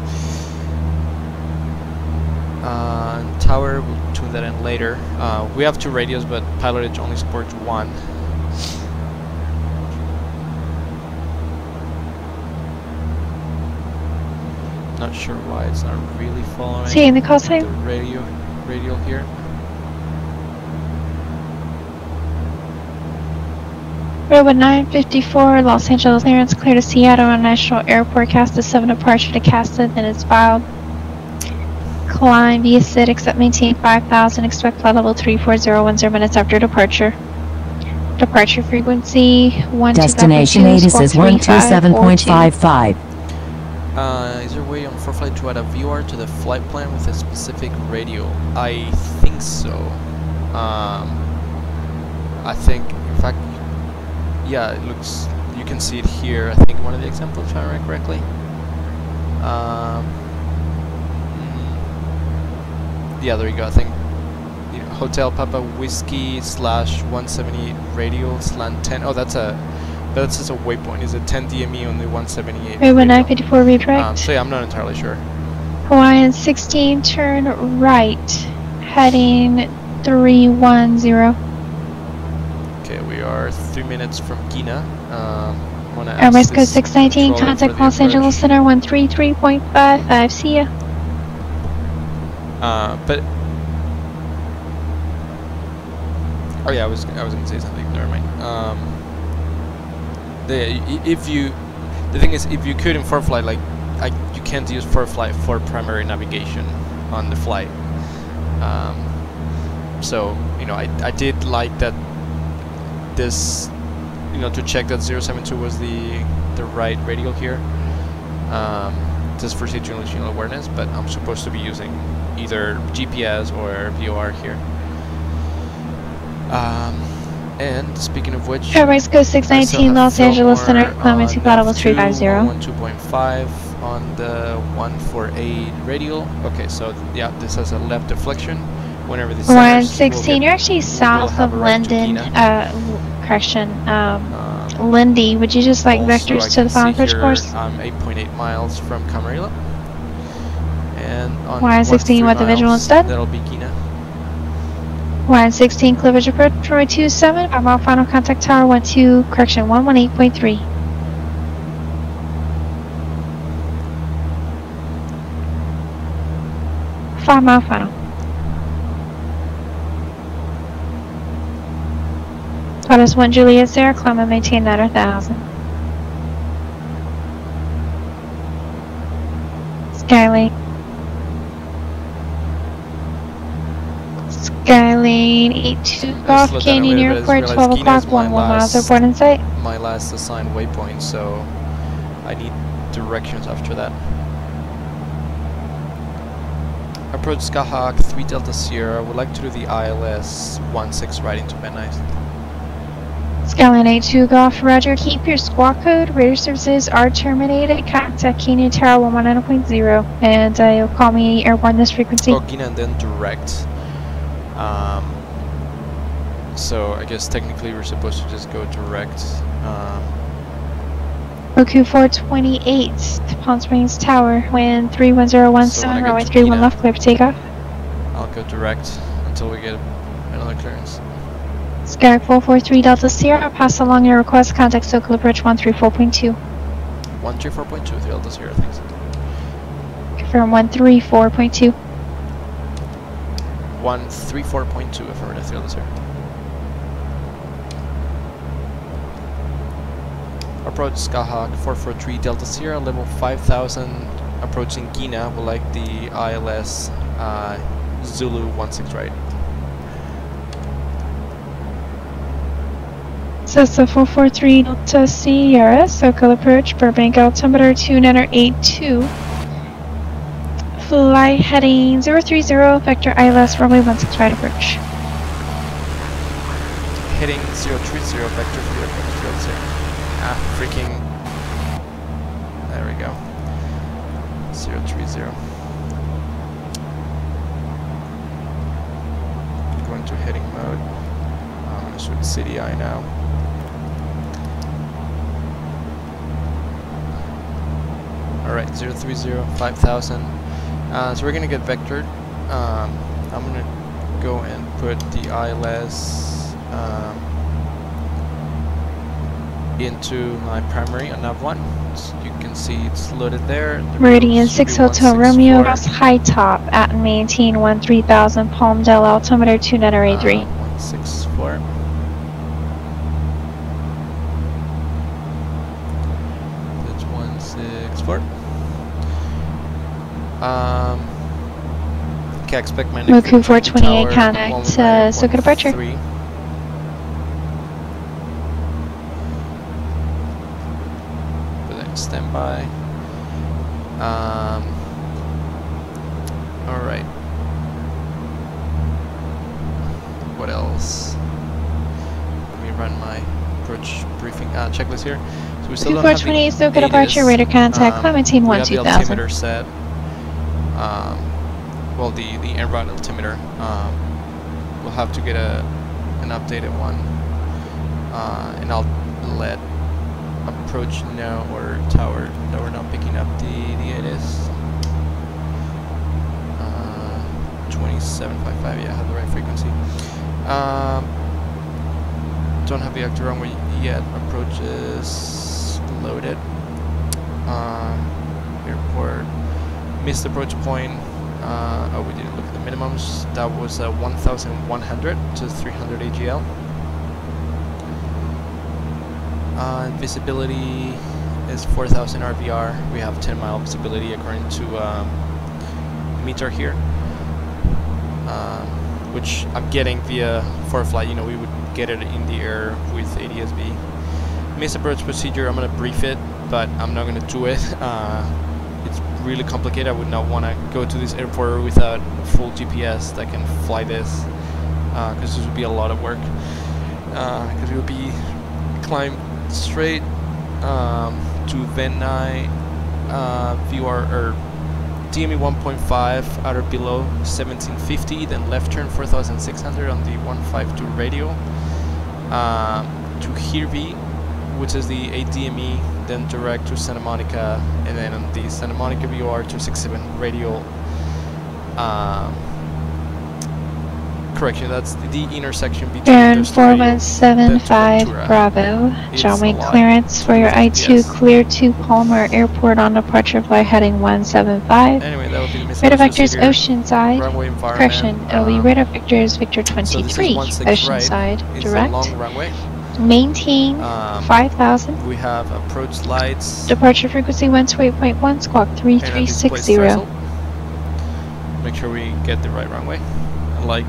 Tower, we'll tune that in later. We have 2 radios, but PilotEdge only supports 1. Not sure why it's not really following See in the call sign? the radial here. Road 954, Los Angeles clearance clear to Seattle International Airport. Casta 7 departure to Casta, then it's filed. Climb via SID, except maintain 5,000, expect flight level 34010 minutes after departure. Departure frequency 125.2. Destination ATIS is 127.55. Is there a way on ForeFlight to add a VR to the flight plan with a specific radio? I think so. I think, in fact, yeah, it looks, you can see it here, I think, one of the examples, if I remember correctly. Yeah, there you go. I think Hotel Papa Whiskey / 178 radio slant 10. Oh, that's just a waypoint. Is it 10 DME on the 178? Road 954 redirect. So yeah, I'm not entirely sure. Hawaiian 16, turn right, heading 310. Okay, we are 3 minutes from Gina. West Coast 619, contact Los Angeles Center 133.55. See ya. But oh yeah, I was gonna say something. Never mind. The thing is, if you could in ForeFlight, like you can't use ForeFlight for primary navigation on the flight. So I did like that. This, to check that 072 was the right radial here. Just for situational awareness, but I'm supposed to be using either GPS or VOR here. And speaking of which, West Coast 619, Los Angeles Center, clemency flight level 350. 12.5 on the 148 radial. Okay, so yeah, this has a left deflection. Whenever this Hawaiian 16, you're actually south of Linden. Correction. Lindy, would you just like vectors to the final approach course? I'm 8.8 miles from Camarillo. And on Hawaiian 16 with the visual instead. That'll be Gina. Hawaiian 16, cleavage approach, runway 27, 5 mile final contact tower 118.3. 5 mile final. Pilots 1 Juliet Sierra, climb and maintain 9,000. Skylane. Skylane 82 Golf Canyon Airport, 12 o'clock, 11 miles, airport in sight. My last assigned waypoint, so I need directions after that. Approach Skyhawk 3 Delta Sierra. Would like to do the ILS 16 right into Van Nuys. Skylane 82 Golf, roger. Keep your squawk code. Radar services are terminated. Contact Canyon Tower 119.0. And you'll call me airborne this frequency. Oh, Gina, and then direct. So I guess technically we're supposed to just go direct. Roku 428, Palm Springs Tower, wind 31017, runway 31 left, clear for takeoff. I'll go direct until we get another clearance. Sky 443 Delta Sierra, pass along your request, contact Socal approach 134.2. 134.2 Delta Sierra, thanks. Confirm 134.2. 134.2 affirmative Delta Sierra. Approach Skyhawk 443 Delta Sierra, level 5000, approaching Gina. Would like the ILS Zulu 16 right. Cessna 443 Delta Sierra, Socal approach, Burbank altimeter 2982. fly heading 030, vector ILS, runway 16 right approach. Heading 030, vector 030. Ah, freaking. There we go. 030. Going to heading mode. I'm going to switch CDI now. Alright, 030, 5000. So we're going to get vectored. I'm going to go and put the ILS into my primary on nav1. So you can see it's loaded there. Meridian 6 Hotel Romeo, high top at and maintain 13,000, Palmdale, altimeter 2983. 164. That's 164. Okay, expect my next Moku 428 connect, so good departure. 3. Standby. Alright. What else? Let me run my approach briefing checklist here. So we still don't have the so good departure, radar contact, Clementine 1 we have the 2000. altimeter set. Well, the en route altimeter. We'll have to get an updated one. And I'll let approach now or tower that we're not picking up the ATIS. 2755, yeah, I have the right frequency. Don't have the active runway yet. Approach is loaded. Airport missed approach point. Oh, we didn't look at the minimums. That was 1,100 to 300 AGL. Visibility is 4,000 RVR. We have 10-mile visibility according to meter here, which I'm getting via ForeFlight. You know, we would get it in the air with ADS-B. Miss approach procedure, I'm going to brief it, but I'm not going to do it. It's really complicated. I would not want to go to this airport without full GPS that can fly this, because this would be a lot of work, because we would be climb straight to VNI VR or DME 1.5 out or below 1750, then left turn 4600 on the 152 radio to Hirvi, which is the ADME, then direct to Santa Monica, and then on the Santa Monica VR 267 radio. Correction, that's the intersection between Baron those 4175 Bravo, runway clearance for your I-2 clear to Palmer Airport on departure fly heading 175. Anyway, that would be the radar vectors Oceanside. Runway environment. Correction, it'll be radar vectors Victor 23, so Oceanside, right. direct. It's a long runway. Maintain 5,000. We have approach lights. Departure frequency 128.1, squawk 3360. Make sure we get the right runway, like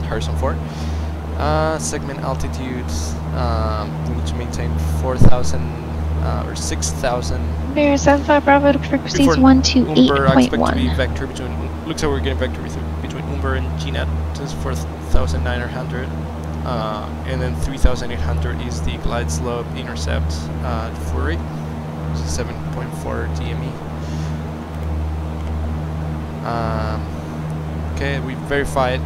Harrison Ford. Segment altitudes, we need to maintain 4,000 or 6,000. Bear 75 Bravo, frequency is 128.1. Vector between, looks like we're getting vector between Umber and GNet. This is 4,900. And then 3,800 is the glide slope intercept for rate, 7.4 DME. Okay, we verified.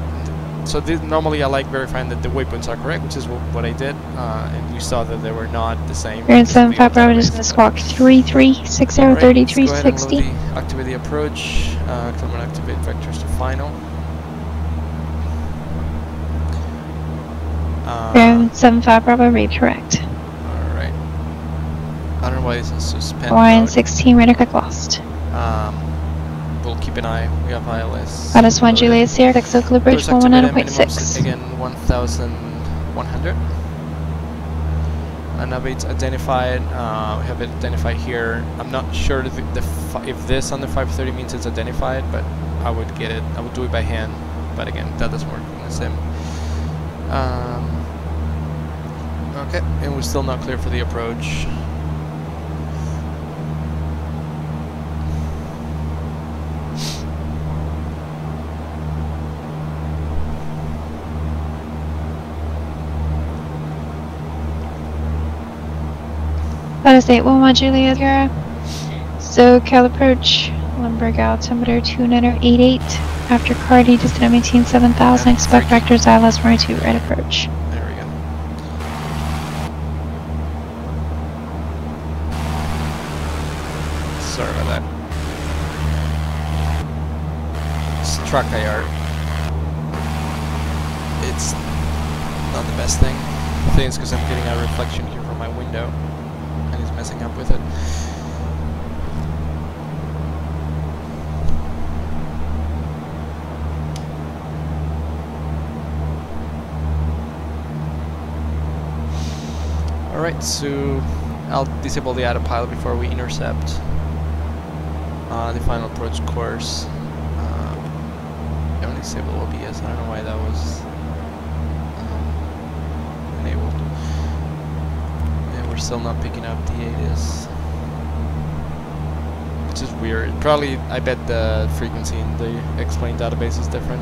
So normally I like verifying that the waypoints are correct, which is what I did, and we saw that they were not the same. Baron 75 Bravo is going to squawk 3360, 3360. Activate the approach. I'm going to activate vectors to final. Baron 75 Bravo, read correct. Alright. I don't know why it's in suspend Hawaiian mode. 16, radar cut lost. We'll keep an eye. We have ILS. Minus 1 Juliet Sierra, Texocle Bridge 119.6. Again, 1,100. Navigates identified. We have it identified here. I'm not sure if this on the 530 means it's identified, but I would get it. I would do it by hand. But again, that doesn't work in the sim. Okay, and we're still not clear for the approach. That is 811 Juliet Sierra. So Cal approach, Limburg altimeter 2988. After Cardi, descend maintain 7000. Expect vectors ILS runway 2 right approach. There we go. Sorry about that. It's truck IR. It's not the best thing. I think it's because I'm getting a reflection here from my window and it's messing up with it. Alright, so I'll disable the autopilot before we intercept the final approach course. Don't disable OBS, I don't know why that was enabled. And we're still not picking up the ATIS, which is weird. Probably, I bet the frequency in the explained database is different.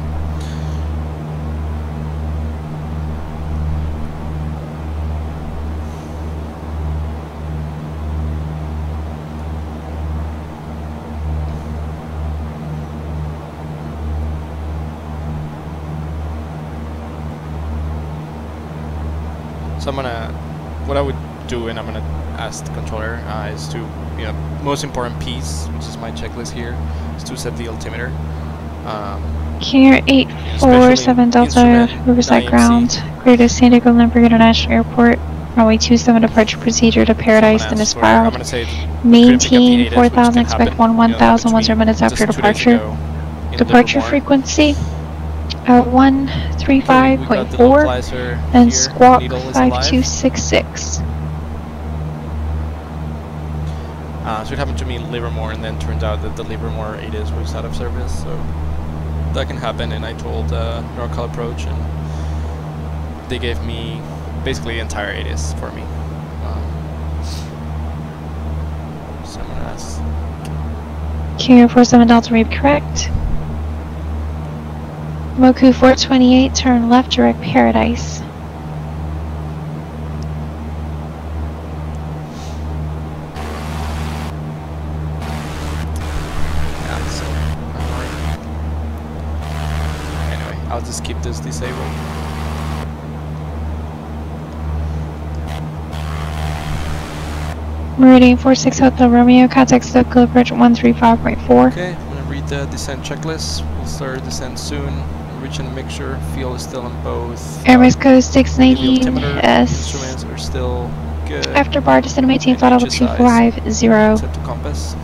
So I'm gonna, what I would do, and I'm gonna ask the controller, is to, most important piece, which is my checklist here, is to set the altimeter. Here 847 Delta, Riverside Ground, Greater San Diego Limburg International Airport, runway 27 departure procedure to Paradise, then is filed. Maintain 4000, expect 1000, 10 minutes after departure. Departure frequency. 135.4 and squawk 5266. So it happened to me in Livermore, and then turned out that the Livermore ATIS was out of service, so that can happen. And I told NorCal Approach, and they gave me basically the entire ATIS for me. So I'm gonna ask. Kilo 47 Delta may be correct. Moku 428, turn left, direct Paradise. Yeah, so anyway, I'll just keep this disabled. Meridian 46 Hotel Romeo, contact local approach 135.4. Okay, I'm gonna read the descent checklist. We'll start descent soon. Reaching the mixture, fuel is still on both. Airways code 690 instruments are still good. After bar, descend maintain flight level 250. Set to compass.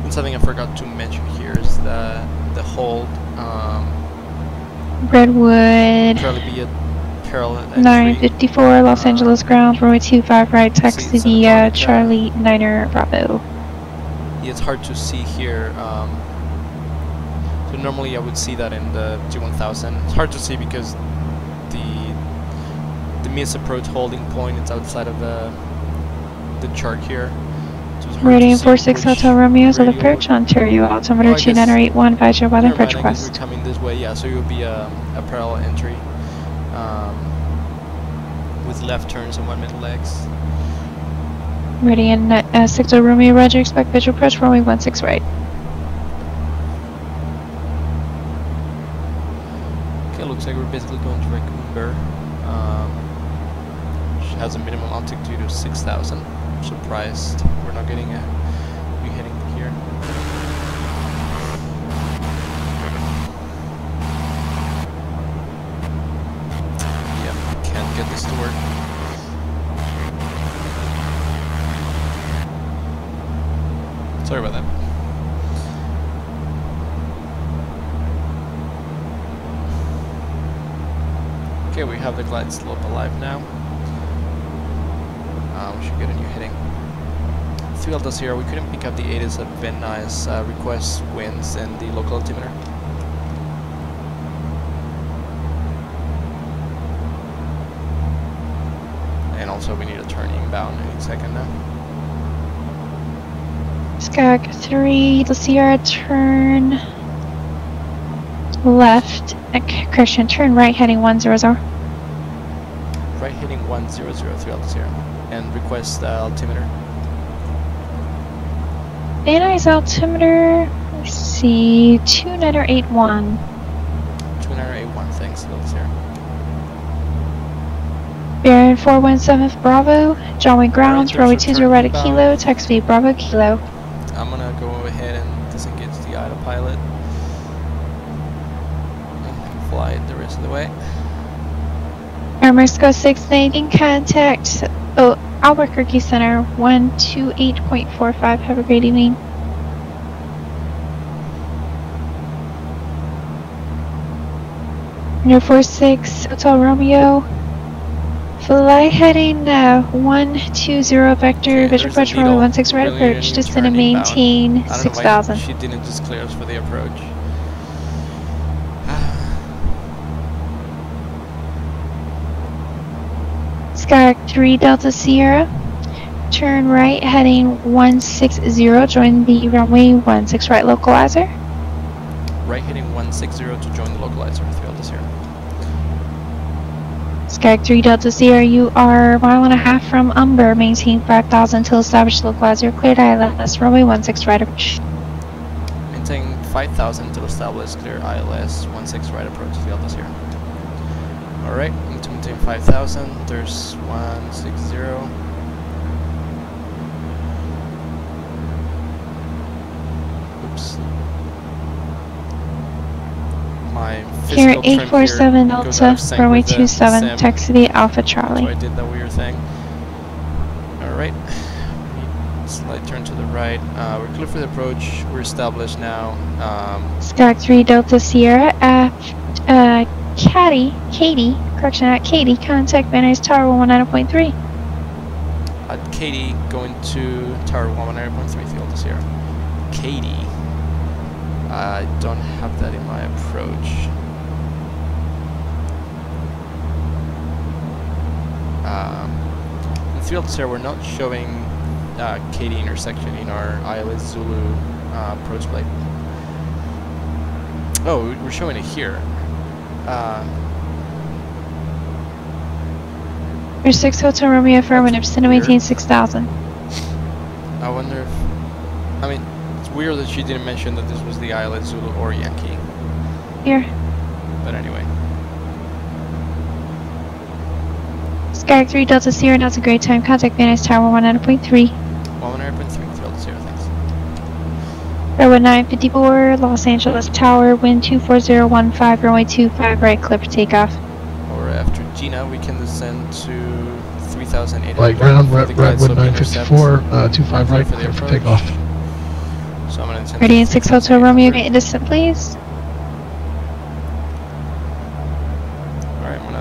And something I forgot to mention here is the hold. Redwood. Probably be a parallel entry. 954 Los Angeles ground, runway 25 right, taxi via Charlie 9er Bravo. Yeah, it's hard to see here. So normally I would see that in the G1000. It's hard to see because the miss approach holding point is outside of the chart here. Meridian 46 Hotel Romeo, so the approach Ontario, altimeter 2981, Visual weather approach west. We're coming this way, yeah, so it would be a parallel entry with left turns and 1 minute legs. Meridian 60 Romeo, roger, expect visual approach, runway 16 right. Okay, looks like we're basically going to Vancouver, which has a minimum altitude of 6,000. I'm surprised we're not getting a new heading here. Yeah, can't get this to work. Sorry about that. Okay, we have the glide slope alive now. We should get a new heading. 3 Delta Sierra, we couldn't pick up the ATIS at Van Nuys request winds and the local altimeter. so we need a turn inbound any second now. Skag 3, the Sierra, turn left. Correction, turn right heading 100. Right heading 100 throughout the Sierra. And request altimeter. Van Nuys altimeter, let's see, 2981. 2981, thanks, throughout the Sierra. Bearing 417 Bravo, John Wayne grounds, runway 20 right at Kilo, taxi Bravo Kilo. I'm gonna go ahead and disengage the autopilot. And fly it the rest of the way. Air Mexico 690, contact Albuquerque Center 128.45. Have a great evening. Air Force 6 Hotel Romeo. Fly heading 120 vector, visual approach runway 16 right approach, descend and maintain 6,000. She didn't just clear us for the approach. Sky 3 Delta Sierra, turn right heading 160, join the runway 16 right localizer. Right heading 160 to join the localizer throughout the Sierra. Sky 3 Delta Sierra, you are 1.5 miles from Umber, maintain 5,000 until established localizer, cleared ILS, runway 16 right approach. Maintain 5,000 until established, clear ILS, 16 right approach throughout the Sierra. Alright, I'm to maintain 5,000, there's 160. Oops. My Here 847 Delta, runway 27, taxi the Alpha Charlie. So I did that weird thing. Alright, slight turn to the right. We're clear for the approach, we're established now. Sky 3 Delta Sierra at Katy, contact Van Nuys Tower 119.3. At Katy, going to Tower 119.3 Delta Sierra. Katy. I don't have that in my approach. In Delta Sierra, we're not showing Katy intersection in our ILS Zulu approach plate. Oh, we're showing it here. There's 6 Hotel Romeo affirmative, descend and maintain 6,000. I wonder if, I mean, it's weird that she didn't mention that this was the ILS Zulu or Yankee. Here. But anyway. Sky 3 Delta Sierra, now's a great time. Contact Van Nuys Tower 119.3. 119.3 Delta Sierra, thanks. Runway 954, Los Angeles Tower, wind 24015, runway 25 right, clear for takeoff. Or after Gina, we can descend to 3,800. Light ground, Redwood 954, 25 right, clear for takeoff. So I'm going to Ready in 6 Hotel Romeo, get descent please. Alright, I'm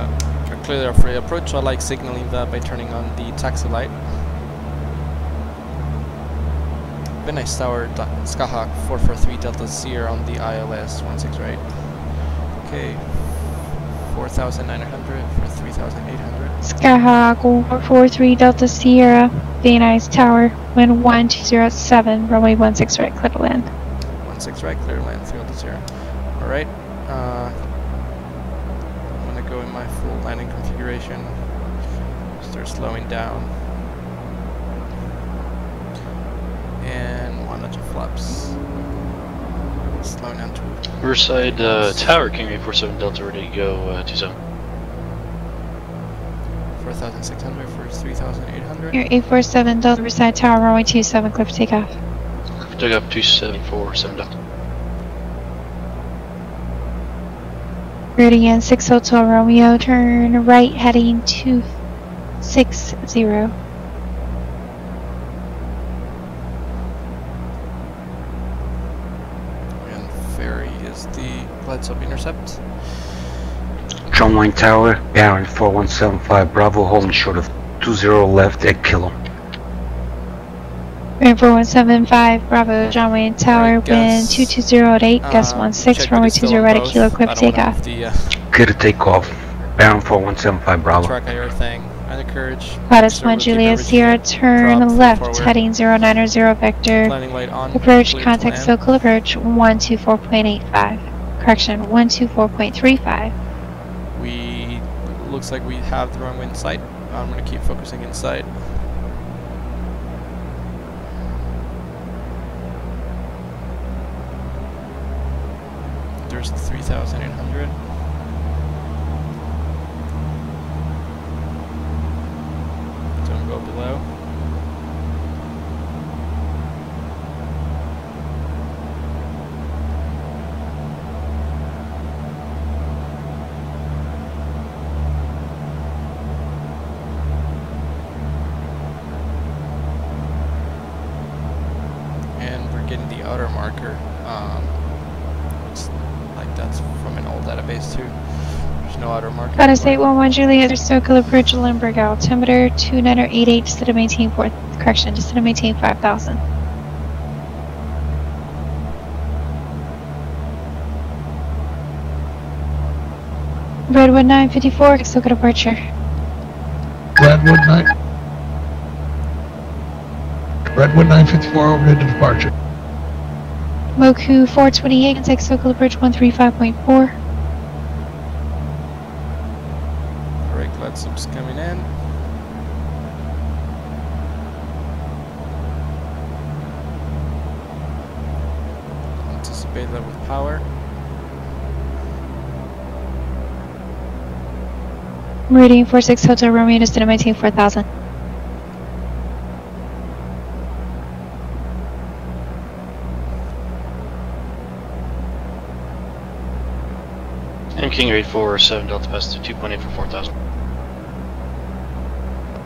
going to clear our free approach, so I like signaling that by turning on the taxi light. Van Nuys Tower, Skyhawk 443 Delta Sierra on the ILS 16 right. Okay, 4,900 for 3,800. Skyhawk 443 Delta Sierra, Van Nuys Tower, wind 1207, runway 16 right, clear to land. 16 right, clear to land, through Delta Sierra. Alright, I'm going to go in my full landing configuration, start slowing down. And 1 notch of flaps. Slowing down to Riverside Tower, King 847 Delta, ready to go 27. 4,600 for 3,800. Here 847 Delta, Riverside Tower, runway 27, clear for takeoff. Takeoff 2747 Delta. Ready in 6 Hotel Romeo, turn right heading 260. And ferry is the glide sub intercept. John Wayne Tower, bearing 4175 Bravo, holding short of 20 left at Kilo. Bearing 4175 Bravo, John Wayne Tower, wind 2208, gust 16, runway 20 right at Kilo, clear for takeoff. Clear to take off, bearing 4175 Bravo. Track IR thing. I'm high courage. Pilotus 1 Juliet Sierra, turn left, heading 0900 vector. Landing light on. Approach, contact SoCal approach 124.85. Correction, 124.35. We, looks like we have the runway in sight. I'm going to keep focusing inside. There's the 3,800. Don't go below. And we're getting the outer marker. Looks like that's from an old database too. There's no outer marker. Pilotus 811 Juliet, SoCal approach Limburg altimeter 2988, descend to maintain 4, correction, descend to maintain 5,000. Redwood 954, SoCal departure. Redwood 954 over to departure. Moku 428, contact SoCal approach 135.4. Correct, let's subs coming in. Anticipate that with power. Meridian 46 Hotel Romeo, descend to maintain 4,000. And King Air 847 Delta Pass to 2.8 for 4,000.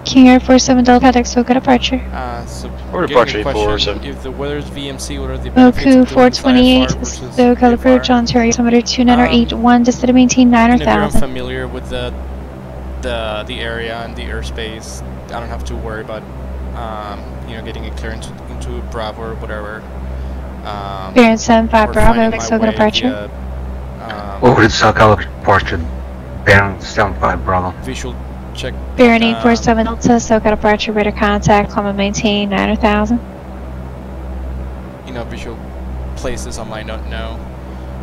King Air 47 Delta, contact SoCal departure. So Or departure 847. If the weather's VMC, what are the benefits Moku of doing this 428, IFR versus SoCal approach IFR? altimeter altimeter 2981, descend to maintain And if you're 9,000. unfamiliar with the area and the airspace, I don't have to worry about you know, getting a clearance into Bravo or whatever. Bearing 75 or Bravo, finding my SoCal way departure. via, Over to SoCal departure, bearing 75 Bravo. visual check. Bearing 847 Delta, SoCal departure, radar contact, climb and maintain 9,000. You know, visual places I might not know.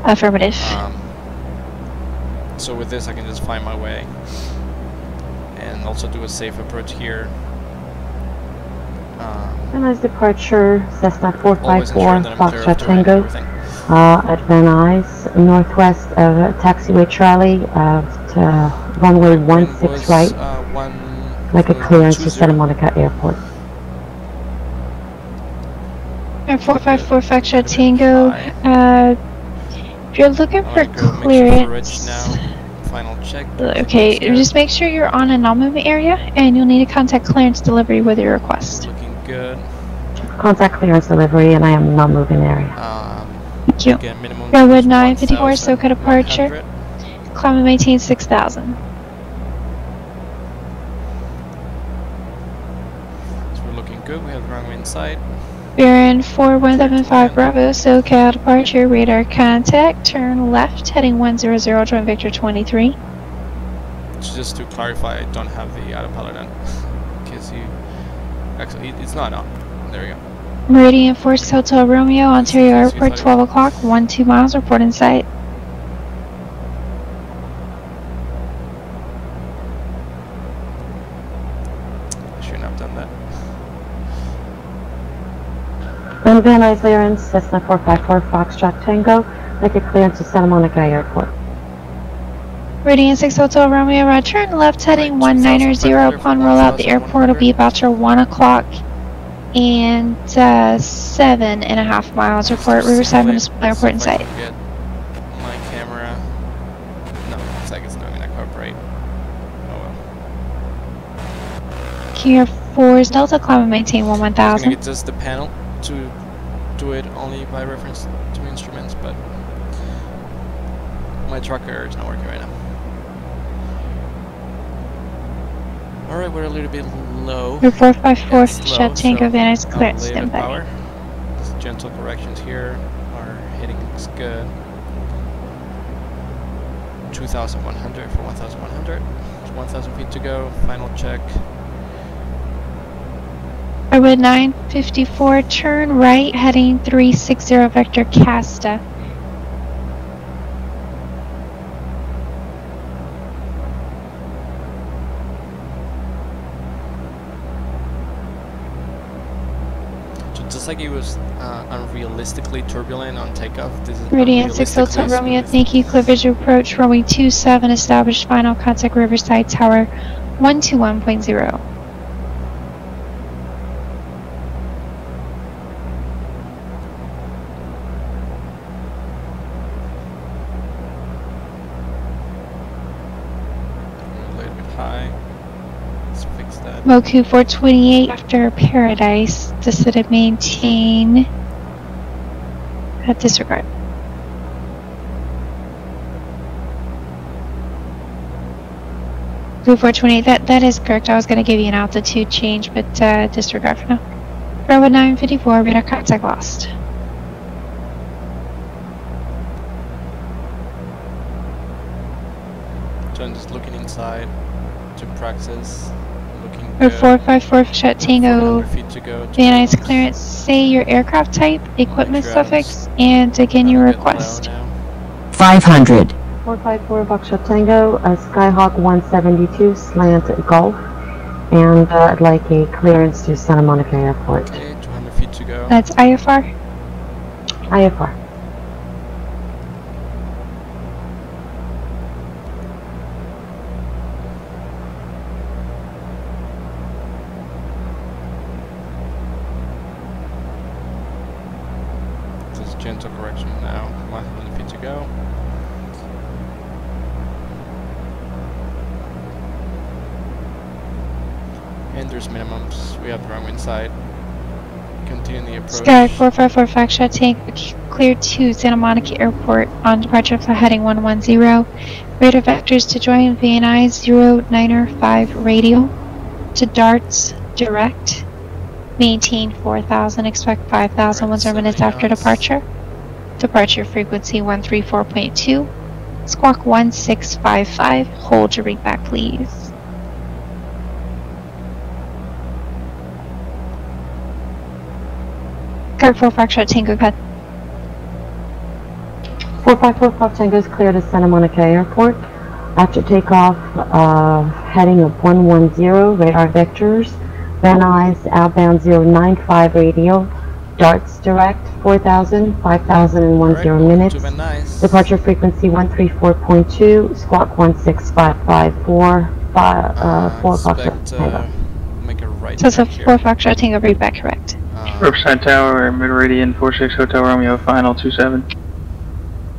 Affirmative. So with this I can just find my way. And also do a safe approach here. Nice departure, Cessna Always ensure 454, that I'm clear of Foxtrot terrain and Tango, everything. at Van Nuys, northwest of taxiway Charlie, to runway 16 right, like a clearance to Santa Monica Airport. Air 454 Foxtrot Tango, if you're looking for clearance, Final check. okay, just make sure you're on a non-moving area, and you'll need to contact clearance delivery with your request. Looking good. Contact clearance delivery, and I am not moving area. Thank you. Again, minimum Redwood is 954, SoCal departure. 1,100. Climb and maintain 6,000. So we're looking good. We have the runway in sight. Bearing 4175 Bravo, SoCal departure, radar contact, turn left, heading 100, join Victor 23. Just to clarify, I don't have the autopilot on. In case you... Actually, it's not on. There we go. Meridian 46 Hotel Romeo, Ontario Airport, 12 o'clock, 12 miles, report in sight. I shouldn't have done that. And Van Nuys clearance, Cessna 454, Foxtrot Tango, make a clearance to Santa Monica Airport. Meridian 6 Hotel Romeo, right, turn left, heading 190. Upon rollout, the airport will be about your 1 o'clock and 7.5 miles. Report Riverside Municipal Airport in sight. Get my camera. No, looks like it's not going to cooperate. Oh well. King Air 4's Delta, climb and maintain 1,000. I'm going to get just the panel to do it only by reference to instruments, but my tracker is not working right now. Alright, we're a little bit low. Your 454 Shot Tango Van Nuys clearance, stand by. Power. Just gentle corrections here. Our heading looks good. 2,100 for 1,100. 1,000 feet to go. Final check. Redwood 954, turn right, heading 360 vector Casta. Just like it was unrealistically turbulent on takeoff, this is Meridian 6 Hotel Romeo, thank you. Clear visual approach, runway 27, established final contact Riverside Tower 121.0. A little bit high. Let's fix that. Moku 428 after Paradise, decided to maintain at disregard. Moku 428, that is correct. I was going to give you an altitude change, but disregard for now. Redwood 954, radar contact lost. So I'm just looking inside to practice. Looking Or good. 454 shut Tango. 400 feet to go. Van Nuys clearance. Say your aircraft type, equipment suffix, and again your request. 500. 454 Buckshot Tango, Skyhawk 172 slant Golf, and I'd like a clearance to Santa Monica Airport. Okay, 200 feet to go. That's IFR. IFR. Just gentle correction now. 100 feet to go. And there's minimums. We have the runway inside. Continue the approach. Sky 454 fact shot tank clear to Santa Monica Airport on departure for heading 110. Radar vectors to join Van Nuys 095 radial to darts direct. Maintain 4,000. Expect 5,000 once minutes after departure. Departure frequency 134.2. Squawk 1655. Hold your ring back, please. Sky 454 Tango cut. 4545 Tango is clear to Santa Monica Airport. After takeoff, heading of 110, radar vectors, Van Nuys outbound 095 radio, darts direct 4,000, 5,000 and 10 minutes. Departure frequency 134.2, squawk 16554, 4 Foxtrot Tango. Make a right. So it's a 4 Foxtrot Tango, read back correct. Riverside Tower, Meridian 46 Hotel Romeo, final 27.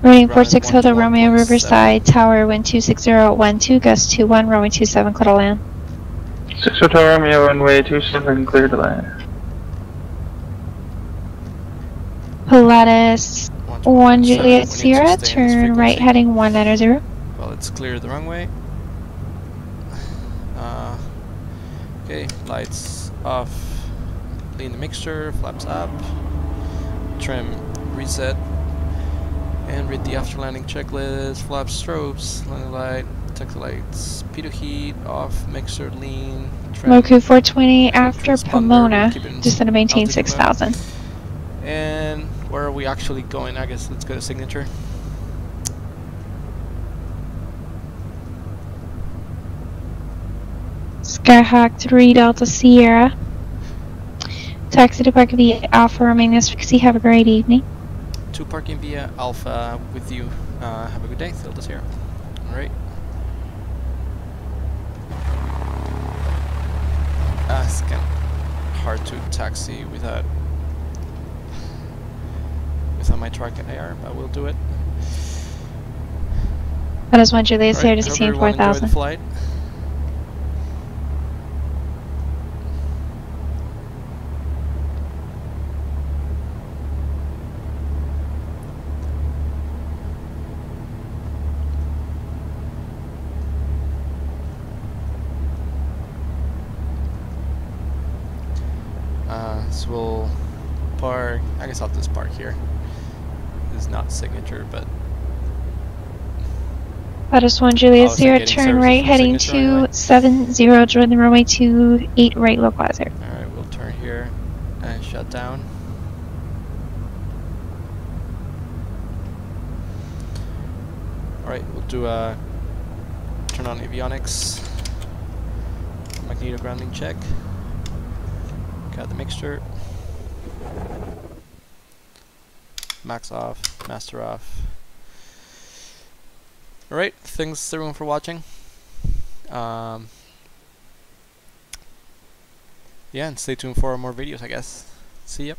Meridian 46 Hotel Romeo, Riverside Tower, wind 26012, gust 21, runway 27, clear to land. 6 Hotel Romeo, runway 27, clear to land. Pilatus 1 Juliet Sierra, turn right heading 190. Well, let's clear the runway. Okay, lights off. Lean the mixture, flaps up. Trim, reset. And read the after landing checklist. Flaps, strobes, landing light, taxi lights, pitot heat, off, mixer, lean. Trim. Moku 420 after Pomona, just going to maintain 6,000. And where are we actually going? I guess let's go to signature. Skyhawk 3 Delta Sierra. Taxi to park via Alpha, remaining as frequency. Have a great evening. 2 parking via Alpha with you. Have a good day. Delta Sierra. Alright. It's kind of hard to taxi without my truck AR, but we'll do it. That is 1 Juliet Sierra, just seeing 4,000. Flight. So we'll park, I guess I'll just park here. This is not signature, but Lotus 1 Juliet Sierra, turn right heading to 70, join the runway 28 right localizer. Alright, we'll turn here and shut down. Alright, we'll do a turn on avionics, magneto grounding check, got the mixture, max off, master off. Alright, thanks everyone for watching. Yeah, and stay tuned for more videos, I guess. See ya.